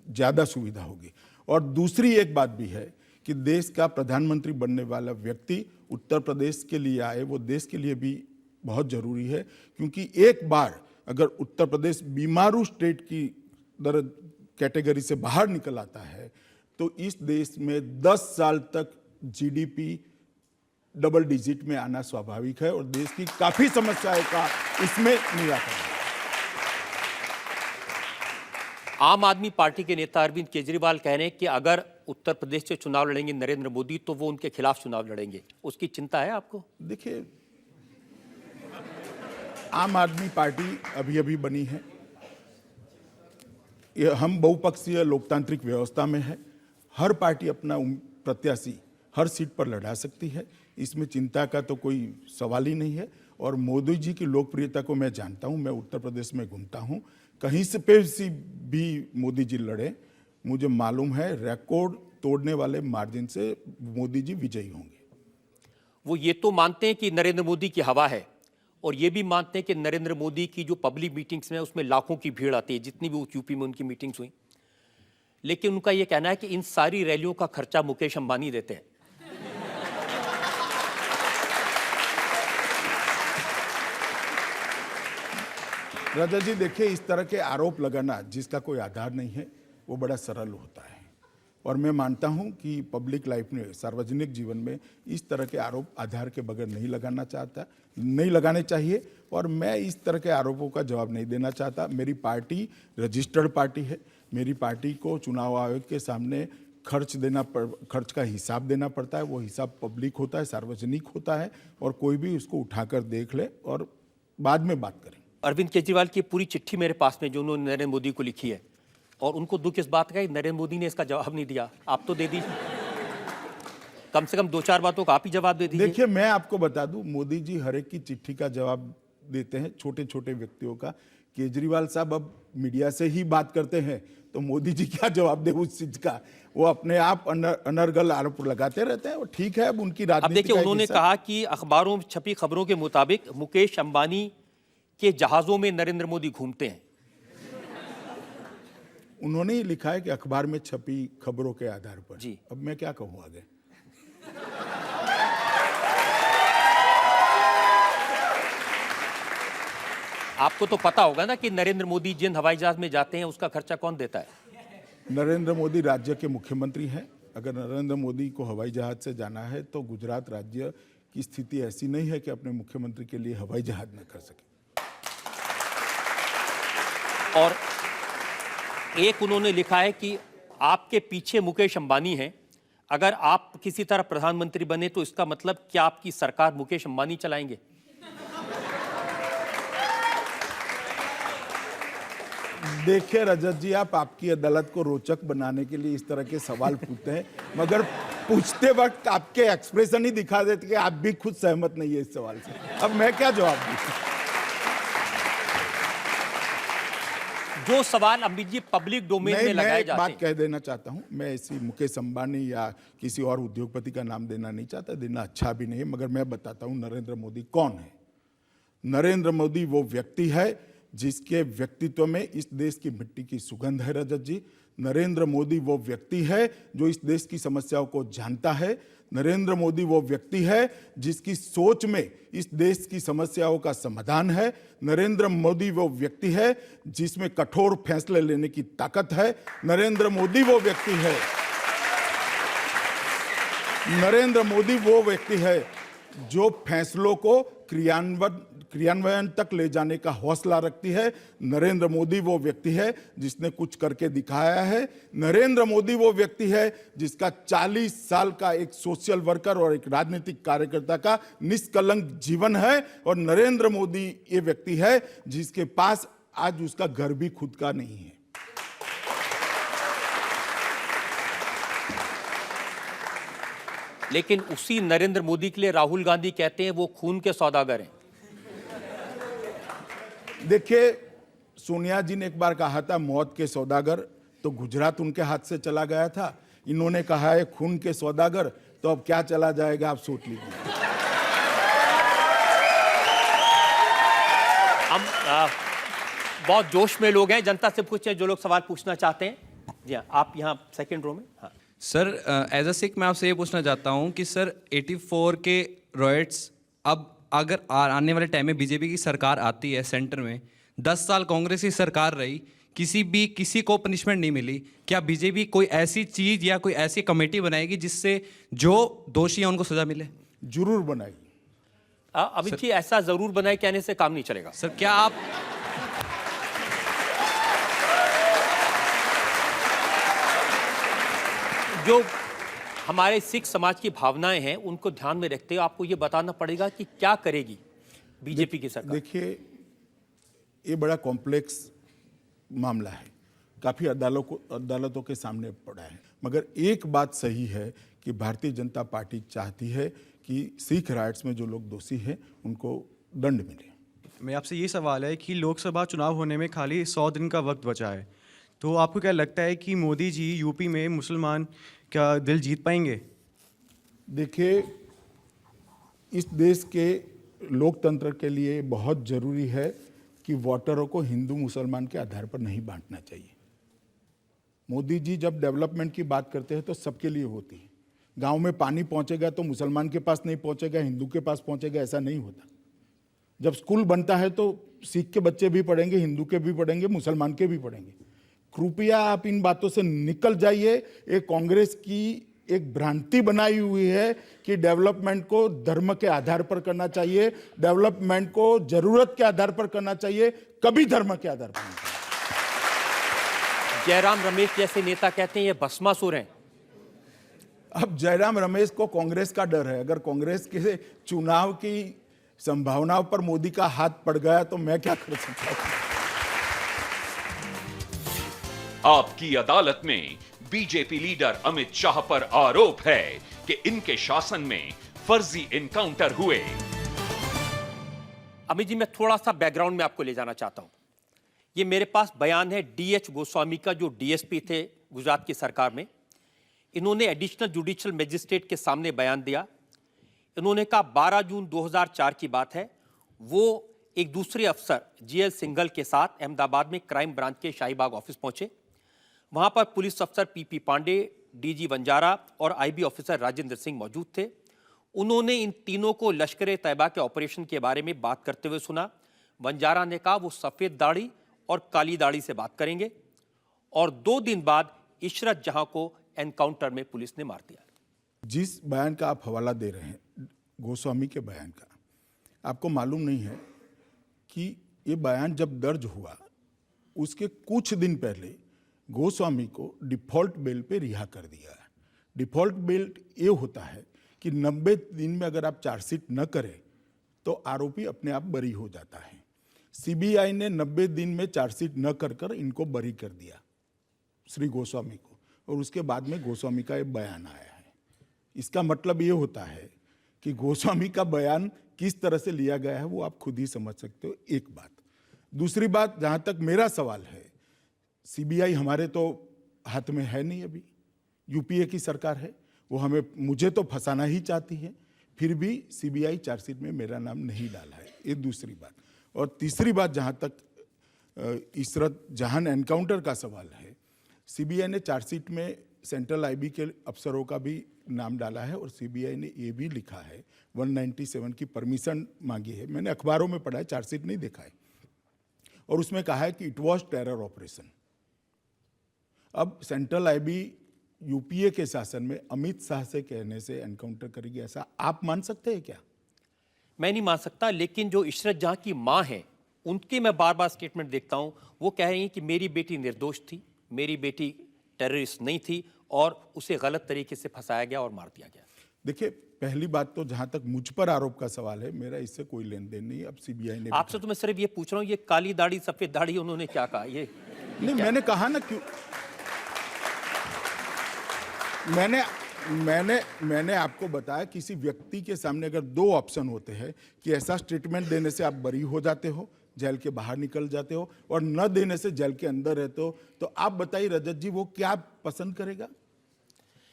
Speaker 3: ज़्यादा सुविधा होगी। और दूसरी एक बात भी है कि देश का प्रधानमंत्री बनने वाला व्यक्ति उत्तर प्रदेश के लिए आए, वो देश के लिए भी बहुत ज़रूरी है, क्योंकि एक बार अगर उत्तर प्रदेश बीमारू स्टेट की कैटेगरी से बाहर निकल आता है तो इस देश में 10 साल तक जीडीपी डबल डिजिट में आना स्वाभाविक है, और देश की काफ़ी समस्याओं का इसमें निराकरण है।
Speaker 2: आम आदमी पार्टी के नेता अरविंद केजरीवाल कह रहे हैं कि अगर उत्तर प्रदेश से चुनाव लड़ेंगे नरेंद्र मोदी तो वो उनके खिलाफ चुनाव लड़ेंगे। उसकी चिंता है आपको?
Speaker 3: देखिए, आम आदमी पार्टी अभी अभी बनी है, हम बहुपक्षीय लोकतांत्रिक व्यवस्था में है, हर पार्टी अपना प्रत्याशी हर सीट पर लड़ा सकती है, इसमें चिंता का तो कोई सवाल ही नहीं है। और मोदी जी की लोकप्रियता को मैं जानता हूं, मैं उत्तर प्रदेश में घूमता हूं, कहीं से पे भी मोदी जी लड़े, मुझे मालूम है रिकॉर्ड तोड़ने वाले मार्जिन से मोदी जी विजयी होंगे।
Speaker 2: वो ये तो मानते हैं कि नरेंद्र मोदी की हवा है, और ये भी मानते हैं कि नरेंद्र मोदी की जो पब्लिक मीटिंग्स में उसमें लाखों की भीड़ आती है, जितनी भी यूपी में उनकी मीटिंग्स हुई। लेकिन उनका ये कहना है कि इन सारी रैलियों का खर्चा मुकेश अंबानी देते हैं।
Speaker 3: राजा जी, देखिए, इस तरह के आरोप लगाना जिसका कोई आधार नहीं है वो बड़ा सरल होता है, और मैं मानता हूं कि पब्लिक लाइफ में, सार्वजनिक जीवन में इस तरह के आरोप आधार के बगैर नहीं लगाने चाहिए, और मैं इस तरह के आरोपों का जवाब नहीं देना चाहता। मेरी पार्टी रजिस्टर्ड पार्टी है, मेरी पार्टी को चुनाव आयोग के सामने खर्च का हिसाब देना पड़ता है, वो हिसाब पब्लिक होता है, सार्वजनिक होता है, और कोई भी उसको उठाकर देख ले और बाद में बात करें।
Speaker 2: अरविंद केजरीवाल की पूरी चिट्ठी मेरे पास में जो उन्होंने नरेंद्र मोदी को लिखी है, और उनको दुख इस बात का है नरेंद्र मोदी ने इसका जवाब नहीं दिया। आप तो दे दीजिए, कम से कम 2-4 बातों का आप ही जवाब दे दीजिए।
Speaker 3: देखिए, मैं आपको बता दूं, मोदी जी हर एक की चिट्ठी का जवाब देते हैं, छोटे छोटे व्यक्तियों का। केजरीवाल साहब अब मीडिया से ही बात करते हैं, तो मोदी जी क्या जवाब दे उस चीज का? वो अपने आप अनर्गल आरोप लगाते रहते हैं, और ठीक है, अब उनकी राजनीति।
Speaker 2: अब देखिए, उन्होंने कहा कि अखबारों में छपी खबरों के मुताबिक मुकेश अंबानी के जहाजों में नरेंद्र मोदी घूमते हैं।
Speaker 3: उन्होंने ही लिखा है कि अखबार में छपी खबरों के आधार पर।
Speaker 2: जी,
Speaker 3: अब मैं क्या कहूं आगे?
Speaker 2: आपको तो पता होगा ना कि नरेंद्र मोदी जिन हवाई जहाज में जाते हैं उसका खर्चा कौन देता है?
Speaker 3: नरेंद्र मोदी राज्य के मुख्यमंत्री हैं। अगर नरेंद्र मोदी को हवाई जहाज से जाना है तो गुजरात राज्य की स्थिति ऐसी नहीं है कि अपने मुख्यमंत्री के लिए हवाई जहाज न कर सके।
Speaker 2: और एक उन्होंने लिखा है कि आपके पीछे मुकेश अंबानी हैं, अगर आप किसी तरह प्रधानमंत्री बने तो इसका मतलब क्या आपकी सरकार मुकेश अंबानी चलाएंगे?
Speaker 3: देखिए रजत जी, आप आपकी अदालत को रोचक बनाने के लिए इस तरह के सवाल पूछते हैं, मगर पूछते वक्त आपके एक्सप्रेशन ही दिखा देते कि आप भी खुद सहमत नहीं है इस सवाल से। अब मैं क्या जवाब दूं?
Speaker 2: जो सवाल अमित जी पब्लिक डोमेन में
Speaker 3: नहीं, मैं
Speaker 2: लगाए
Speaker 3: एक
Speaker 2: जाते
Speaker 3: बात
Speaker 2: हैं।
Speaker 3: कह देना चाहता हूं, मैं इसी मुकेश अंबानी या किसी और उद्योगपति का नाम देना नहीं चाहता, देना अच्छा भी नहीं है, मगर मैं बताता हूं नरेंद्र मोदी कौन है। नरेंद्र मोदी वो व्यक्ति है जिसके व्यक्तित्व में इस देश की मिट्टी की सुगंध है, रजत जी। नरेंद्र मोदी वो व्यक्ति है जो इस देश की समस्याओं को जानता है। नरेंद्र मोदी वो व्यक्ति है जिसकी सोच में इस देश की समस्याओं का समाधान है। नरेंद्र मोदी वो व्यक्ति है जिसमें कठोर फैसले लेने की ताकत है। नरेंद्र मोदी वो व्यक्ति है, नरेंद्र मोदी वो व्यक्ति है जो फैसलों को क्रियान्वयन तक ले जाने का हौसला रखती है। नरेंद्र मोदी वो व्यक्ति है जिसने कुछ करके दिखाया है। नरेंद्र मोदी वो व्यक्ति है जिसका 40 साल का एक सोशल वर्कर और एक राजनीतिक कार्यकर्ता का निष्कलंक जीवन है। और नरेंद्र मोदी ये व्यक्ति है जिसके पास आज उसका घर भी खुद का नहीं है।
Speaker 2: लेकिन उसी नरेंद्र मोदी के लिए राहुल गांधी कहते हैं वो खून के सौदागर हैं।
Speaker 3: देखिए, सोनिया जी ने एक बार कहा था मौत के सौदागर, तो गुजरात उनके हाथ से चला गया था। इन्होंने कहा है खून के सौदागर, तो अब क्या चला जाएगा आप सोच लीजिए।
Speaker 2: हम बहुत जोश में लोग हैं, जनता से पूछे जो लोग सवाल पूछना चाहते हैं। जी हाँ, आप यहाँ सेकंड रो में। हाँ
Speaker 5: सर, एज अ सिख मैं आपसे ये पूछना चाहता हूँ कि सर 84 के रॉयट्स अब अगर आने वाले टाइम में बीजेपी की सरकार आती है सेंटर में, 10 साल कांग्रेस की सरकार रही, किसी को पनिशमेंट नहीं मिली, क्या बीजेपी कोई ऐसी चीज़ या कोई ऐसी कमेटी बनाएगी जिससे जो दोषी हैं उनको सजा मिले?
Speaker 3: जरूर बनाएगी।
Speaker 2: अमित जी, ऐसा जरूर बनाए, कहने से काम नहीं चलेगा।
Speaker 5: सर क्या आप
Speaker 2: जो हमारे सिख समाज की भावनाएं हैं उनको ध्यान में रखते हुए आपको ये बताना पड़ेगा कि क्या करेगी बीजेपी की सरकार।
Speaker 3: देखिए, ये बड़ा कॉम्प्लेक्स मामला है, काफी अदालतों के सामने पड़ा है, मगर एक बात सही है कि भारतीय जनता पार्टी चाहती है कि सिख राइट्स में जो लोग दोषी हैं उनको दंड मिले।
Speaker 6: मेरा आपसे ये सवाल है कि लोकसभा चुनाव होने में खाली 100 दिन का वक्त बचा है, तो आपको क्या लगता है कि मोदी जी यूपी में मुसलमान का दिल जीत पाएंगे?
Speaker 3: देखिए, इस देश के लोकतंत्र के लिए बहुत जरूरी है कि वोटरों को हिंदू मुसलमान के आधार पर नहीं बांटना चाहिए। मोदी जी जब डेवलपमेंट की बात करते हैं तो सबके लिए होती है। गांव में पानी पहुंचेगा तो मुसलमान के पास नहीं पहुंचेगा, हिंदू के पास पहुंचेगा, ऐसा नहीं होता। जब स्कूल बनता है तो सिख के बच्चे भी पढ़ेंगे, हिंदू के भी पढ़ेंगे, मुसलमान के भी पढ़ेंगे। कृपया आप इन बातों से निकल जाइए। एक कांग्रेस की एक भ्रांति बनाई हुई है कि डेवलपमेंट को धर्म के आधार पर करना चाहिए, डेवलपमेंट को जरूरत के आधार पर करना चाहिए, कभी धर्म के आधार पर नहीं।
Speaker 2: जयराम रमेश जैसे नेता कहते हैं ये भस्मासुर हैं।
Speaker 3: अब जयराम रमेश को कांग्रेस का डर है। अगर कांग्रेस के चुनाव की संभावनाओं पर मोदी का हाथ पड़ गया तो मैं क्या कर सकता हूं।
Speaker 4: आपकी अदालत में बीजेपी लीडर अमित शाह पर आरोप है कि इनके शासन में फर्जी एनकाउंटर हुए।
Speaker 2: अमित जी, मैं थोड़ा सा बैकग्राउंड में आपको ले जाना चाहता हूं। ये मेरे पास बयान है डीएच गोस्वामी का, जो डीएसपी थे गुजरात की सरकार में। इन्होंने एडिशनल जुडिशियल मजिस्ट्रेट के सामने बयान दिया। इन्होंने कहा 12 जून 2004 की बात है, वो एक दूसरे अफसर जीएल सिंघल के साथ अहमदाबाद में क्राइम ब्रांच के शाहीबाग ऑफिस पहुंचे। वहां पर पुलिस अफसर पीपी पांडे, डीजी वंजारा और आईबी ऑफिसर राजेंद्र सिंह मौजूद थे। उन्होंने इन तीनों को लश्कर तैयबा के ऑपरेशन के बारे में बात करते हुए सुना। वंजारा ने कहा वो सफेद दाढ़ी और काली दाढ़ी से बात करेंगे, और 2 दिन बाद इशरत जहां को एनकाउंटर में पुलिस ने मार दिया।
Speaker 3: जिस बयान का आप हवाला दे रहे हैं, गोस्वामी के बयान का, आपको मालूम नहीं है कि ये बयान जब दर्ज हुआ उसके कुछ दिन पहले गोस्वामी को डिफॉल्ट बेल पे रिहा कर दिया। डिफॉल्ट बेल ये होता है कि 90 दिन में अगर आप चार्जशीट न करें तो आरोपी अपने आप बरी हो जाता है। सीबीआई ने 90 दिन में चार्जशीट न कर इनको बरी कर दिया, श्री गोस्वामी को, और उसके बाद में गोस्वामी का एक बयान आया है। इसका मतलब ये होता है कि गोस्वामी का बयान किस तरह से लिया गया है वो आप खुद ही समझ सकते हो। एक बात। दूसरी बात, जहां तक मेरा सवाल है, सीबीआई हमारे तो हाथ में है नहीं अभी, यूपीए की सरकार है, वो मुझे तो फंसाना ही चाहती है, फिर भी सीबीआई चार्जशीट में मेरा नाम नहीं डाला है। ये दूसरी बात। और तीसरी बात, जहाँ तक इशरत जहान एनकाउंटर का सवाल है, सीबीआई ने चार्जशीट में सेंट्रल आईबी के अफसरों का भी नाम डाला है और सीबीआई ने ये भी लिखा है 197 की परमिशन मांगी है। मैंने अखबारों में पढ़ा है, चार्जशीट नहीं देखा है, और उसमें कहा है कि इट वाज टेरर ऑपरेशन। अब सेंट्रल आईबी यूपीए के शासन में अमित शाह से कहने से एनकाउंटर करेगी, ऐसा आप मान सकते हैं क्या?
Speaker 2: मैं नहीं मान सकता, लेकिन जो इशरत जहां की मां है उनके मैं बार बार स्टेटमेंट देखता हूं, वो कह रही हैं कि मेरी बेटी निर्दोष थी, मेरी बेटी टेररिस्ट नहीं थी और उसे गलत तरीके से फंसाया गया और मार दिया गया।
Speaker 3: देखिए, पहली बात तो जहां तक मुझ पर आरोप का सवाल है, मेरा इससे कोई लेन देन नहीं। अब सीबीआई ने
Speaker 2: आपसे तो मैं सिर्फ ये पूछ रहा हूँ, ये काली दाढ़ी सफेद दाढ़ी उन्होंने क्या कहा? ये
Speaker 3: नहीं, मैंने कहा ना, क्यों मैंने आपको बताया, किसी व्यक्ति के सामने अगर दो ऑप्शन होते हैं कि ऐसा स्टेटमेंट देने से आप बरी हो जाते हो, जेल के बाहर निकल जाते हो, और न देने से जेल के अंदर रहते हो, तो आप बताइए रजत जी, वो क्या पसंद करेगा?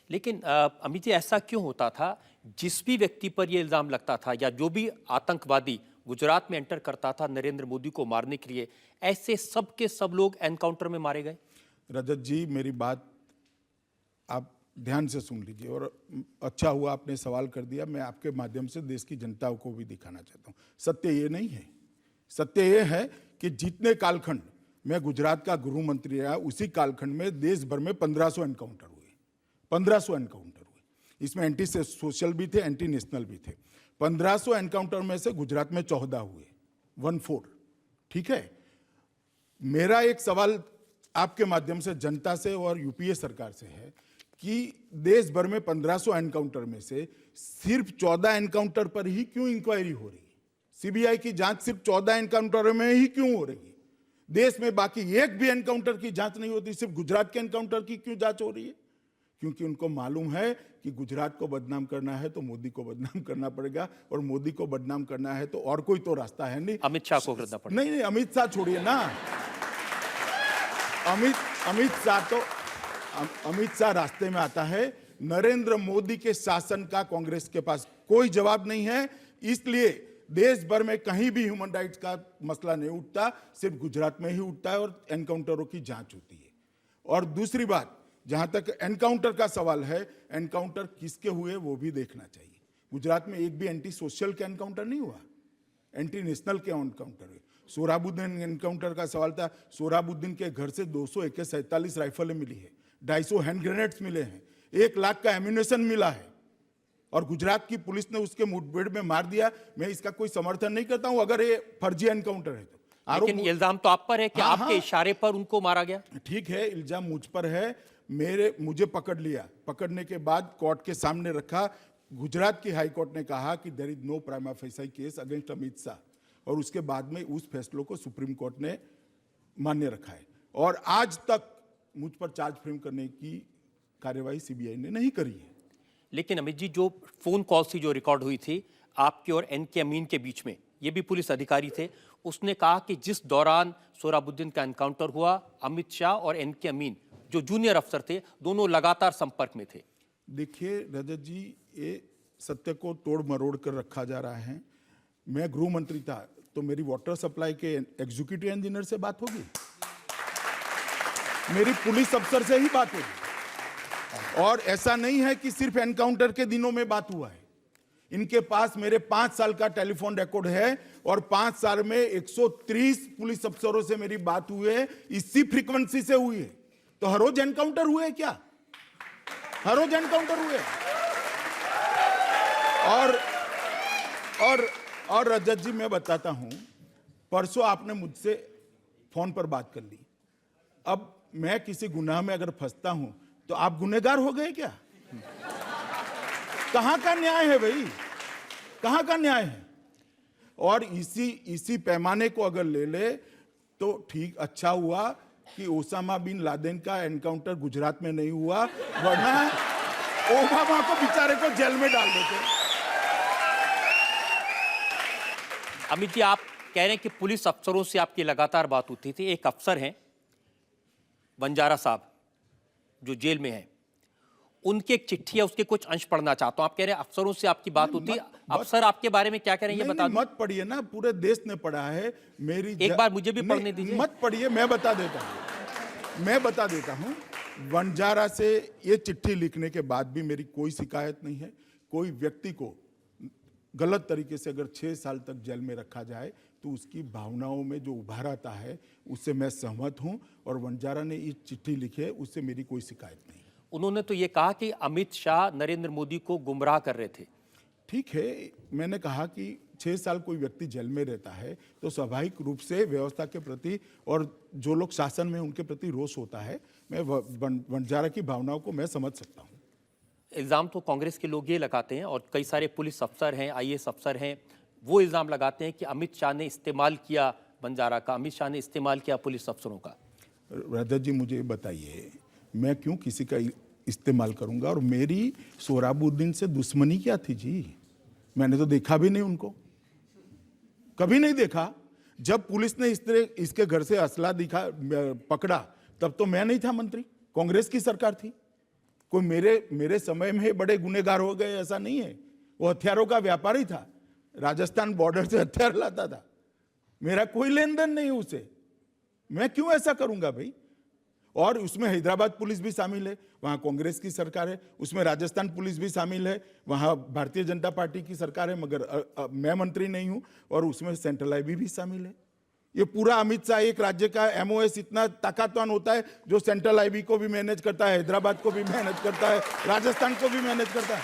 Speaker 2: लेकिन अमित जी, ऐसा क्यों होता था? जिस भी व्यक्ति पर यह इल्जाम लगता था या जो भी आतंकवादी गुजरात में एंटर करता था नरेंद्र मोदी को मारने के लिए, ऐसे सब के सब लोग एनकाउंटर में मारे गए।
Speaker 3: रजत जी, मेरी बात आप ध्यान से सुन लीजिए, और अच्छा हुआ आपने सवाल कर दिया। मैं आपके माध्यम से देश की जनता को भी दिखाना चाहता हूँ, सत्य ये नहीं है। सत्य ये है कि जितने कालखंड में गुजरात का गृह मंत्री रहा, उसी कालखंड में देश भर में 1500 एनकाउंटर हुए। 1500 एनकाउंटर हुए, इसमें एंटी सोशल भी थे, एंटी नेशनल भी थे। 1500 एनकाउंटर में से गुजरात में 14 हुए, 1/4। ठीक है, मेरा एक सवाल आपके माध्यम से जनता से और यूपीए सरकार से है कि देश भर में 1500 एनकाउंटर में से सिर्फ 14 एनकाउंटर पर ही क्यों इंक्वायरी हो रही है? सीबीआई की जांच सिर्फ 14 एनकाउंटर में ही क्यों हो रही है? देश में बाकी एक भी एनकाउंटर की जांच नहीं होती, सिर्फ गुजरात के एनकाउंटर की क्यों जांच हो रही है? क्योंकि उनको मालूम है कि गुजरात को बदनाम करना है तो मोदी को बदनाम करना पड़ेगा, और मोदी को बदनाम करना है तो और कोई तो रास्ता है नहीं,
Speaker 2: अमित शाह को करना पड़ेगा।
Speaker 3: नहीं, अमित शाह छोड़िए ना, अमित शाह रास्ते में आता है। नरेंद्र मोदी के शासन का कांग्रेस के पास कोई जवाब नहीं है, इसलिए देश भर में कहीं भी ह्यूमन राइट्स का मसला नहीं उठता, सिर्फ गुजरात में ही उठता है और एनकाउंटरों की जांच होती है। और दूसरी बात, जहां तक एनकाउंटर का सवाल है, एनकाउंटर किसके हुए वो भी देखना चाहिए। गुजरात में एक भी एंटी सोशल का एनकाउंटर नहीं हुआ, एंटी नेशनल के एनकाउंटर हुए। सोहराबुद्दीन एनकाउंटर का सवाल था, सोहराबुद्दीन के घर से 200 AK-47 राइफलें मिली है, 250 हैंड ग्रेनेड्स मिले हैं, 1 लाख का एम्यूनेशन मिला है, और गुजरात की पुलिस ने उसके मुठभेड़ में मार दिया। मैं इसका कोई समर्थन नहीं करता हूं, अगर ये फर्जी एनकाउंटर है तो।
Speaker 2: लेकिन इल्जाम तो आप पर है कि आपके इशारे पर उनको मारा गया।
Speaker 3: ठीक है, इल्जाम मुझ पर है, मुझे पकड़ लिया, पकड़ने के बाद कोर्ट के सामने रखा। गुजरात की हाई कोर्ट ने कहा कि there is no prima facie case against Amit Shah, और उसके बाद में उस फैसलों को सुप्रीम कोर्ट ने मान्य रखा है, और आज तक मुझ पर चार्ज फ्रेम करने की कार्यवाही सीबीआई ने नहीं करी है।
Speaker 2: लेकिन अमित जी, जो फोन कॉल थी जो रिकॉर्ड हुई थी आपके और एनके अमीन के बीच में, ये भी पुलिस अधिकारी थे, उसने कहा कि जिस दौरान सोहराबुद्दीन का एनकाउंटर हुआ, अमित शाह और एनके अमीन जो जूनियर अफसर थे, दोनों लगातार संपर्क में थे।
Speaker 3: देखिए रजत जी, ये सत्य को तोड़ मरोड़ कर रखा जा रहा है। मैं गृह मंत्री था तो मेरी वाटर सप्लाई के एग्जीक्यूटिव इंजीनियर से बात होगी, मेरी पुलिस अफसर से ही बात होगी। और ऐसा नहीं है कि सिर्फ एनकाउंटर के दिनों में बात हुआ है, इनके पास मेरे 5 साल का टेलीफोन रिकॉर्ड है, और 5 साल में 130 पुलिस अफसरों से मेरी बात हुई है, इसी फ्रीक्वेंसी से हुई है। तो हर रोज एनकाउंटर हुए क्या? हर रोज एनकाउंटर हुए। और रजत जी, मैं बताता हूं, परसों आपने मुझसे फोन पर बात कर ली। अब मैं किसी गुनाह में अगर फंसता हूं तो आप गुनहगार हो गए क्या? कहां का न्याय है भाई, कहां का न्याय है? और इसी पैमाने को अगर ले ले तो ठीक, अच्छा हुआ कि ओसामा बिन लादेन का एनकाउंटर गुजरात में नहीं हुआ, वरना ओबामा को बेचारे को जेल में डाल देते।
Speaker 2: अमित जी, आप कह रहे हैं कि पुलिस अफसरों से आपकी लगातार बात होती थी। एक अफसर हैं वंजारा साहब जो जेल में हैं, उनकी एक चिट्ठी है, उसके कुछ अंश पढ़ना चाहता हूं। आप कह रहे हैं अफसरों से आपकी बात होती है, अफसर आपके बारे में क्या कह रहे हैं ये बता दो।
Speaker 3: मत पढ़िए ना, पूरे देश ने पढ़ा है।
Speaker 2: एक बार मुझे भी पढ़ने दीजिए।
Speaker 3: मत पढ़िए, मैं बता देता हूँ। वंजारा से ये चिट्ठी लिखने के बाद भी मेरी कोई शिकायत नहीं है। कोई व्यक्ति को गलत तरीके से अगर 6 साल तक जेल में रखा जाए तो उसकी भावनाओं में जो उभार आता है उससे मैं सहमत हूं, और वंजारा ने ये चिट्ठी लिखी है, उससे मेरी कोई शिकायत नहीं।
Speaker 2: उन्होंने तो ये कहा कि अमित शाह नरेंद्र मोदी को गुमराह कर रहे थे।
Speaker 3: ठीक है, मैंने कहा कि 6 साल कोई व्यक्ति जेल में रहता है तो स्वाभाविक रूप से व्यवस्था के प्रति और जो लोग शासन में उनके प्रति रोष होता है। मैं वंजारा की भावनाओं को मैं समझ सकता हूँ।
Speaker 2: इल्ज़ाम तो कांग्रेस के लोग ये लगाते हैं, और कई सारे पुलिस अफसर हैं, IAS अफसर हैं, वो इल्ज़ाम लगाते हैं कि अमित शाह ने इस्तेमाल किया वंजारा का, अमित शाह ने इस्तेमाल किया पुलिस अफसरों का।
Speaker 3: रजत जी, मुझे बताइए, मैं क्यों किसी का इस्तेमाल करूंगा? और मेरी सोहराबुद्दीन से दुश्मनी क्या थी जी? मैंने तो देखा भी नहीं उनको, कभी नहीं देखा। जब पुलिस ने इसके घर से असला पकड़ा तब तो मैं नहीं था मंत्री, कांग्रेस की सरकार थी। कोई मेरे समय में बड़े गुनहगार हो गए ऐसा नहीं है। वो हथियारों का व्यापारी था, राजस्थान बॉर्डर से हथियार लाता था। मेरा कोई लेन देन नहीं उससे, मैं क्यों ऐसा करूंगा भाई? और उसमें हैदराबाद पुलिस भी शामिल है, वहाँ कांग्रेस की सरकार है। उसमें राजस्थान पुलिस भी शामिल है, वहाँ भारतीय जनता पार्टी की सरकार है, मगर मैं मंत्री नहीं हूँ। और उसमें सेंट्रल IB भी शामिल है। ये पूरा अमित शाह, एक राज्य का MOS इतना ताकतवान होता है जो सेंट्रल IB को भी मैनेज करता है, हैदराबाद को भी मैनेज करता है, राजस्थान को भी मैनेज करता है।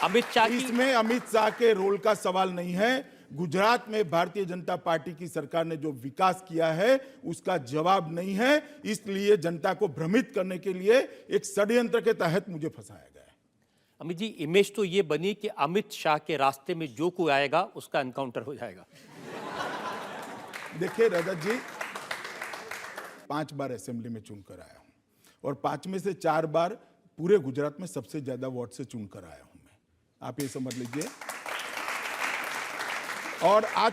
Speaker 2: अमित शाह
Speaker 3: इसमें अमित शाह के रोल का सवाल नहीं है। गुजरात में भारतीय जनता पार्टी की सरकार ने जो विकास किया है उसका जवाब नहीं है, इसलिए जनता को भ्रमित करने के लिए एक षड्यंत्र के तहत मुझे फंसाया गया है।
Speaker 2: अमित जी, इमेज तो ये बनी कि अमित शाह के रास्ते में जो कोई आएगा उसका एनकाउंटर हो जाएगा।
Speaker 3: देखिए रजत जी, 5 बार असेंबली में चुनकर आया हूं, और 5 में से 4 बार पूरे गुजरात में सबसे ज्यादा वोट से चुनकर आया हूं मैं, आप ये समझ लीजिए। और आज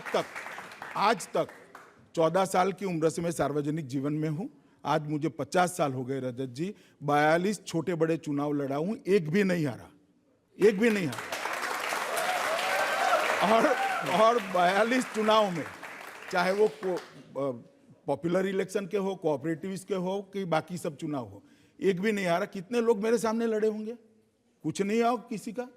Speaker 3: तक 14 साल की उम्र से मैं सार्वजनिक जीवन में हूं। आज मुझे 50 साल हो गए रजत जी। 42 छोटे बड़े चुनाव लड़ा हूं, एक भी नहीं हारा। और 42 चुनाव में, चाहे वो पॉपुलर इलेक्शन के हो, कोऑपरेटिव्स के हो कि बाकी सब चुनाव हो, एक भी नहीं हारा। कितने लोग मेरे सामने लड़े होंगे? कुछ नहीं आओ किसी का।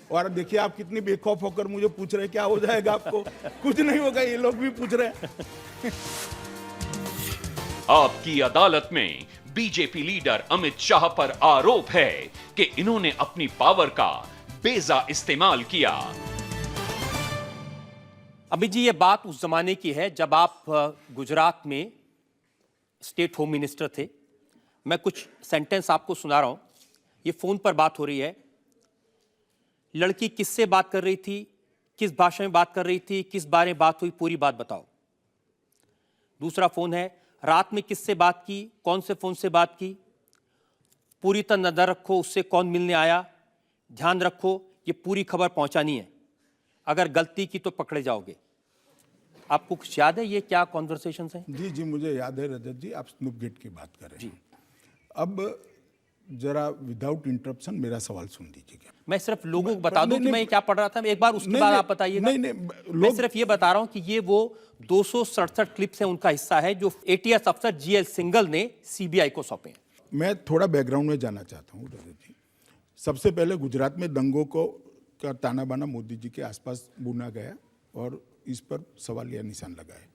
Speaker 3: और देखिए आप कितनी बेखौफ होकर मुझे पूछ रहे क्या हो जाएगा आपको। कुछ नहीं होगा, ये लोग भी पूछ रहे हैं।
Speaker 4: आपकी अदालत में बीजेपी लीडर अमित शाह पर आरोप है कि इन्होंने अपनी पावर का बेजा इस्तेमाल किया।
Speaker 2: अमित जी, ये बात उस जमाने की है जब आप गुजरात में स्टेट होम मिनिस्टर थे। मैं कुछ सेंटेंस आपको सुना रहा हूं, ये फोन पर बात हो रही है। लड़की किससे बात कर रही थी, किस भाषा में बात कर रही थी, किस बारे में बात हुई, पूरी बात बताओ। दूसरा फोन है, रात में किससे बात की, कौन से फोन से बात की, पूरी तरह नजर रखो उससे कौन मिलने आया, ध्यान रखो ये पूरी खबर पहुंचानी है, अगर गलती की तो पकड़े जाओगे। आपको कुछ याद है ये क्या कॉन्वर्सेशंस हैं?
Speaker 3: जी जी, मुझे याद है रजत जी। आप स्नूप गेट की बात कर रहे हैं। अब जरा विदाउट इंटरप्शन मेरा सवाल सुन लीजिएगा।
Speaker 2: मैं सिर्फ लोगों को बता दूं कि मैं क्या पढ़ रहा था, एक बार उसके बाद आप बताइएगा। मैं सिर्फ ये बता रहा हूं कि ये वो 267 क्लिप्स हैं, उनका हिस्सा है जो ATS अफसर GL सिंगल ने CBI को सौंपे।
Speaker 3: मैं थोड़ा बैकग्राउंड में जाना चाहता हूँ रजत जी। सबसे पहले गुजरात में दंगों का ताना बाना मोदी जी के आसपास बुना गया और इस पर सवालिया निशान लगाए।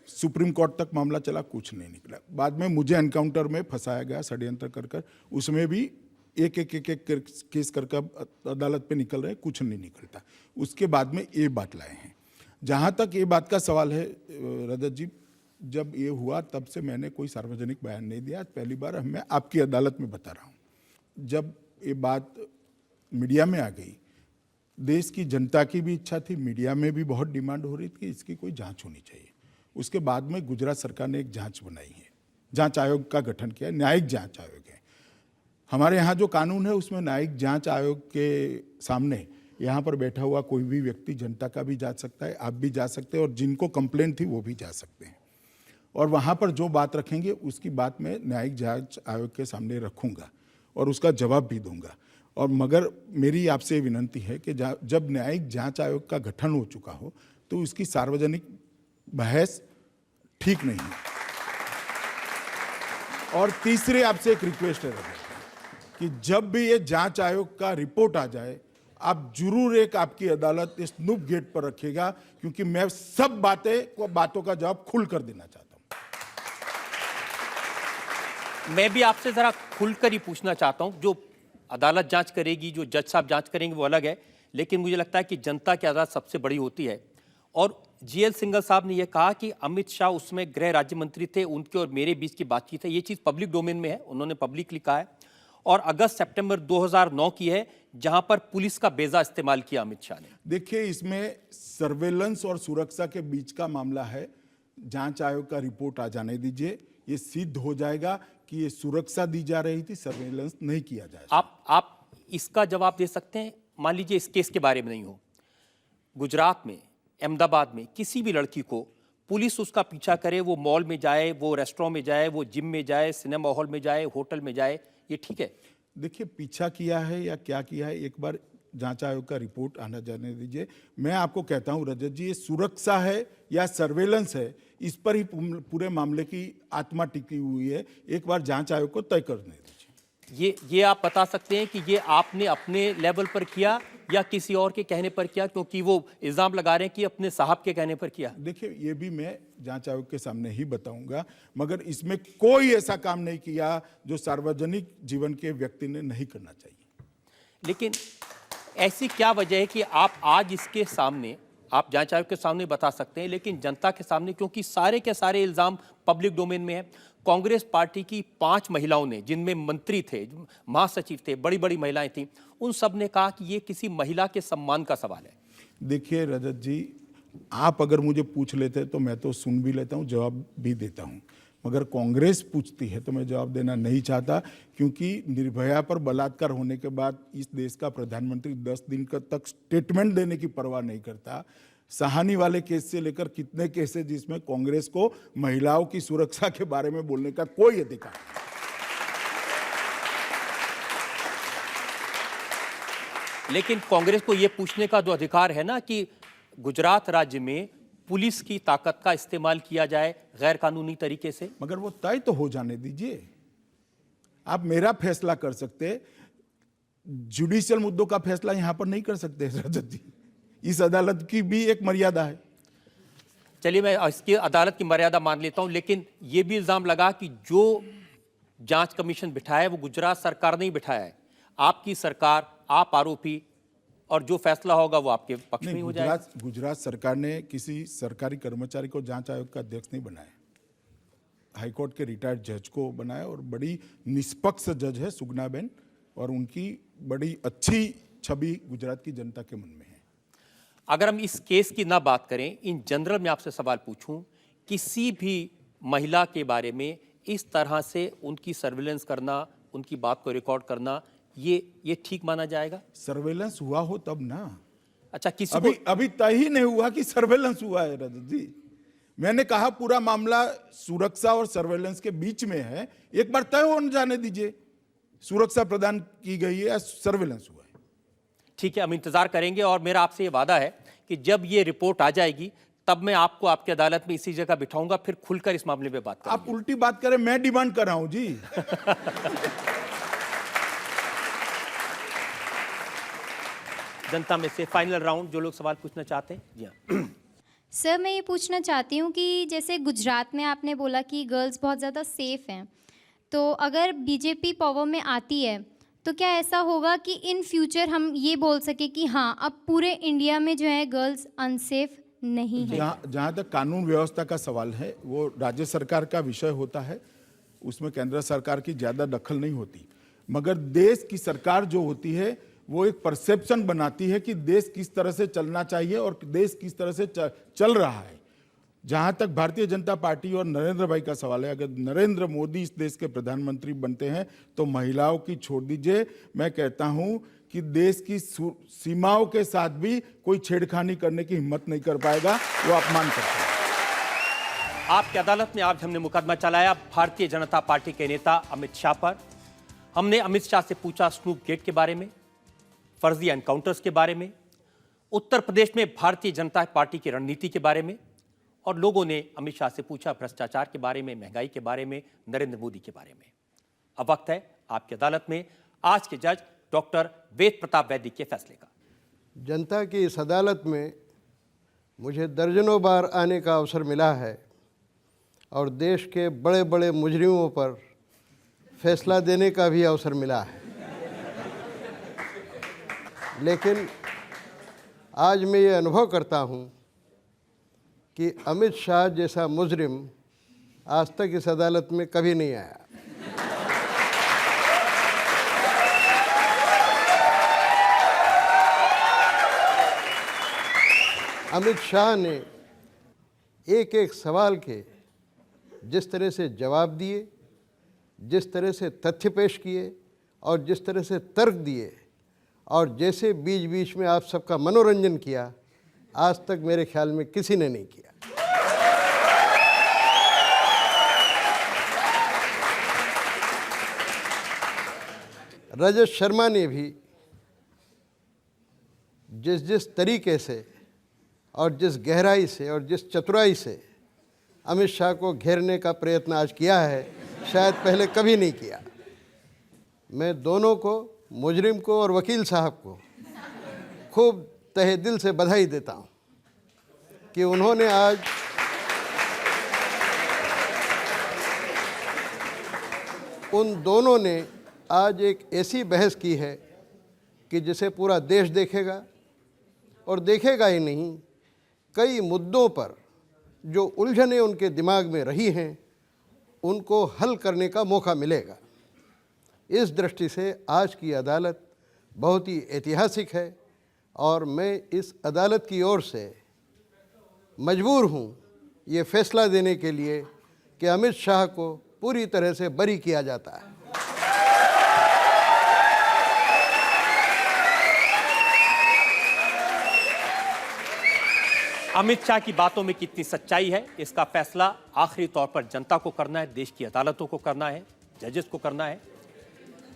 Speaker 3: सुप्रीम कोर्ट तक मामला चला, कुछ नहीं निकला। बाद में मुझे एनकाउंटर में फंसाया गया षड्यंत्र कर, उसमें भी एक केस कर अदालत पे निकल रहे, कुछ नहीं निकलता। उसके बाद में ये बात लाए हैं। जहाँ तक ये बात का सवाल है रजत जी, जब ये हुआ तब से मैंने कोई सार्वजनिक बयान नहीं दिया। पहली बार मैं आपकी अदालत में बता रहा हूँ। जब ये बात मीडिया में आ गई, देश की जनता की भी इच्छा थी, मीडिया में भी बहुत डिमांड हो रही थी कि इसकी कोई जांच होनी चाहिए। उसके बाद में गुजरात सरकार ने एक जांच बनाई है, जांच आयोग का गठन किया, न्यायिक जांच आयोग है। हमारे यहाँ जो कानून है उसमें न्यायिक जांच आयोग के सामने यहाँ पर बैठा हुआ कोई भी व्यक्ति, जनता का भी जा सकता है, आप भी जा सकते हैं, और जिनको कंप्लेंट थी वो भी जा सकते हैं। और वहाँ पर जो बात रखेंगे उसकी बात मैं न्यायिक जांच आयोग के सामने रखूंगा और उसका जवाब भी दूंगा। और मगर मेरी आपसे विनंती है कि जब न्यायिक जांच आयोग का गठन हो चुका हो तो उसकी सार्वजनिक बहस ठीक नहीं है। और तीसरे आपसे एक रिक्वेस्ट है कि जब भी ये जांच आयोग का रिपोर्ट आ जाए, आप जरूर एक आपकी अदालत इस स्नूप गेट पर रखिएगा, क्योंकि मैं सब बातों का जवाब खुलकर देना चाहता हूं।
Speaker 2: मैं भी आपसे जरा खुलकर ही पूछना चाहता हूं। जो अदालत जांच करेगी, जो जज साहब जांच करेंगे वो अलग है, लेकिन मुझे लगता है कि जनता की अदालत सबसे बड़ी होती है। और जीएल सिंघल साहब ने यह कहा कि अमित शाह उसमें गृह राज्य मंत्री थे, उनके और मेरे बीच की बातचीत है, ये चीज़ पब्लिक डोमेन में है, उन्होंने पब्लिकली कहा है। और अगस्त सितंबर 2009 की है, जहां पर पुलिस का बेजा इस्तेमाल किया अमित शाह ने।
Speaker 3: देखिए, इसमें सर्वेलेंस और सुरक्षा के बीच का मामला है। जांच आयोग का रिपोर्ट आ जाने दीजिए, ये सिद्ध हो जाएगा कि ये सुरक्षा दी जा रही थी, सर्वेलेंस नहीं किया जाएगा।
Speaker 2: आप इसका जवाब दे सकते हैं? मान लीजिए इस केस के बारे में नहीं हो, गुजरात में, अहमदाबाद में किसी भी लड़की को पुलिस उसका पीछा करे, वो मॉल में जाए, वो रेस्टोरेंट में जाए, वो जिम में जाए, सिनेमा हॉल में जाए, होटल में जाए, ये ठीक है?
Speaker 3: देखिए, पीछा किया है या क्या किया है, एक बार जांच आयोग का रिपोर्ट आना जाने दीजिए। मैं आपको कहता हूं रजत जी, ये सुरक्षा है या सर्वेलेंस है, इस पर ही पूरे मामले की आत्मा टिकी हुई है। एक बार जांच आयोग को तय करने दीजिए।
Speaker 2: ये आप बता सकते हैं कि ये आपने अपने लेवल पर किया या किसी और के कहने पर किया? क्योंकि वो इल्जाम लगा रहे हैं कि अपने साहब के कहने पर किया।
Speaker 3: देखिए, ये भी मैं जांच आयोग के सामने ही बताऊंगा, मगर इसमें कोई ऐसा काम नहीं किया जो सार्वजनिक जीवन के व्यक्ति ने नहीं करना चाहिए।
Speaker 2: लेकिन ऐसी क्या वजह है कि आप आज इसके सामने, आप जांच आयोग के सामने बता सकते हैं, लेकिन जनता के सामने, क्योंकि सारे के सारे इल्जाम पब्लिक डोमेन में है। कांग्रेस पार्टी की 5 महिलाओं ने, जिनमें मंत्री थे, महासचिव थे, बड़ी बड़ी महिलाएं थीं, उन सब ने कहा कि ये किसी महिला के सम्मान का सवाल है।
Speaker 3: देखिए रजत जी, आप अगर मुझे पूछ लेते तो मैं तो सुन भी लेता हूं, जवाब भी देता हूं, मगर कांग्रेस पूछती है तो मैं जवाब देना नहीं चाहता, क्योंकि निर्भया पर बलात्कार होने के बाद इस देश का प्रधानमंत्री 10 दिन तक स्टेटमेंट देने की परवाह नहीं करता। सहानी वाले केस से लेकर कितने केस है जिसमें कांग्रेस को महिलाओं की सुरक्षा के बारे में बोलने का कोई अधिकार नहीं।
Speaker 2: लेकिन कांग्रेस को यह पूछने का जो अधिकार है ना कि गुजरात राज्य में पुलिस की ताकत का इस्तेमाल किया जाए गैर कानूनी तरीके से,
Speaker 3: मगर वो तय तो हो जाने दीजिए। आप मेरा फैसला कर सकते, जुडिशियल मुद्दों का फैसला यहां पर नहीं कर सकते रजत जी। इस अदालत की भी एक मर्यादा है।
Speaker 2: चलिए, मैं इसकी अदालत की मर्यादा मान लेता हूं, लेकिन यह भी इल्जाम लगा कि जो जांच कमीशन बिठाया है वो गुजरात सरकार ने ही बिठाया है। आपकी सरकार, आप आरोपी, और जो फैसला होगा वो आपके पक्ष में हो जाएगा।
Speaker 3: गुजरात सरकार ने किसी सरकारी कर्मचारी को जांच आयोग का अध्यक्ष नहीं बनाया, हाईकोर्ट के रिटायर्ड जज को बनाया, और बड़ी निष्पक्ष जज है सुगनाबेन, और उनकी बड़ी अच्छी छवि गुजरात की जनता के मन में है।
Speaker 2: अगर हम इस केस की ना बात करें, इन जनरल में आपसे सवाल पूछूं, किसी भी महिला के बारे में इस तरह से उनकी सर्विलेंस करना, उनकी बात को रिकॉर्ड करना, ये ठीक माना जाएगा?
Speaker 3: सर्वेलेंस हुआ हो तब ना।
Speaker 2: अच्छा, किसी
Speaker 3: अभी तय ही नहीं हुआ कि सर्वेलेंस हुआ है रजत जी। मैंने कहा पूरा मामला सुरक्षा और सर्वेलेंस के बीच में है, एक बार तय हो जाने दीजिए, सुरक्षा प्रदान की गई है या सर्वेलेंस हुआ है।
Speaker 2: ठीक है, हम इंतजार करेंगे, और मेरा आपसे ये वादा है कि जब ये रिपोर्ट आ जाएगी तब मैं आपको आपकी अदालत में इसी जगह बिठाऊंगा, फिर खुलकर इस मामले में बात करेंगे।
Speaker 3: आप उल्टी बात करें, मैं डिमांड कर रहा हूं जी।
Speaker 2: जनता में से फाइनल राउंड, जो लोग सवाल पूछना चाहते हैं। जी हाँ
Speaker 7: सर, मैं ये पूछना चाहती हूँ कि जैसे गुजरात में आपने बोला कि गर्ल्स बहुत ज़्यादा सेफ हैं, तो अगर बीजेपी पावर में आती है तो क्या ऐसा होगा कि इन फ्यूचर हम ये बोल सके कि हाँ, अब पूरे इंडिया में जो है गर्ल्स अनसेफ नहीं है?
Speaker 3: जहाँ तक कानून व्यवस्था का सवाल है, वो राज्य सरकार का विषय होता है, उसमें केंद्र सरकार की ज़्यादा दखल नहीं होती, मगर देश की सरकार जो होती है वो एक परसेप्शन बनाती है कि देश किस तरह से चलना चाहिए और देश किस तरह से चल रहा है। जहां तक भारतीय जनता पार्टी और नरेंद्र भाई का सवाल है, अगर नरेंद्र मोदी इस देश के प्रधानमंत्री बनते हैं तो महिलाओं की छोड़ दीजिए, मैं कहता हूं कि देश की सीमाओं के साथ भी कोई छेड़खानी करने की हिम्मत नहीं कर पाएगा, वो अपमान करता है।
Speaker 2: आपकी अदालत में आज हमने मुकदमा चलाया भारतीय जनता पार्टी के नेता अमित शाह पर। हमने अमित शाह से पूछा स्नूप गेट के बारे में, फर्जी एनकाउंटर्स के बारे में, उत्तर प्रदेश में भारतीय जनता पार्टी की रणनीति के बारे में, और लोगों ने अमित शाह से पूछा भ्रष्टाचार के बारे में, महंगाई के बारे में, नरेंद्र मोदी के बारे में। अब वक्त है आपकी अदालत में आज के जज डॉक्टर वेद प्रताप वैदिक के फैसले का।
Speaker 8: जनता की इस अदालत में मुझे दर्जनों बार आने का अवसर मिला है और देश के बड़े बड़े मुजरिमों पर फैसला देने का भी अवसर मिला है, लेकिन आज मैं ये अनुभव करता हूँ कि अमित शाह जैसा मुजरिम आज तक इस अदालत में कभी नहीं आया। अमित शाह ने एक एक सवाल के जिस तरह से जवाब दिए, जिस तरह से तथ्य पेश किए और जिस तरह से तर्क दिए और जैसे बीच बीच में आप सबका मनोरंजन किया, आज तक मेरे ख्याल में किसी ने नहीं किया। रजत शर्मा ने भी जिस तरीके से और जिस गहराई से और जिस चतुराई से अमित शाह को घेरने का प्रयत्न आज किया है, शायद पहले कभी नहीं किया। मैं दोनों को, मुजरिम को और वकील साहब को, खूब तहे दिल से बधाई देता हूँ कि उन्होंने आज उन दोनों ने आज एक ऐसी बहस की है कि जिसे पूरा देश देखेगा, और देखेगा ही नहीं, कई मुद्दों पर जो उलझनें उनके दिमाग में रही हैं उनको हल करने का मौका मिलेगा। इस दृष्टि से आज की अदालत बहुत ही ऐतिहासिक है और मैं इस अदालत की ओर से मजबूर हूँ ये फैसला देने के लिए कि अमित शाह को पूरी तरह से बरी किया जाता है।
Speaker 2: अमित शाह की बातों में कितनी सच्चाई है, इसका फैसला आखिरी तौर पर जनता को करना है, देश की अदालतों को करना है, जजेस को करना है।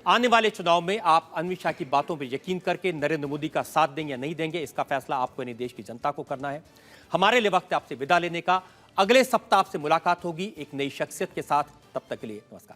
Speaker 2: आने वाले चुनाव में आप अमित शाह की बातों पर यकीन करके नरेंद्र मोदी का साथ देंगे या नहीं देंगे, इसका फैसला आपको यानी देश की जनता को करना है। हमारे लिए वक्त है आपसे विदा लेने का। अगले सप्ताह आपसे मुलाकात होगी एक नई शख्सियत के साथ। तब तक के लिए नमस्कार।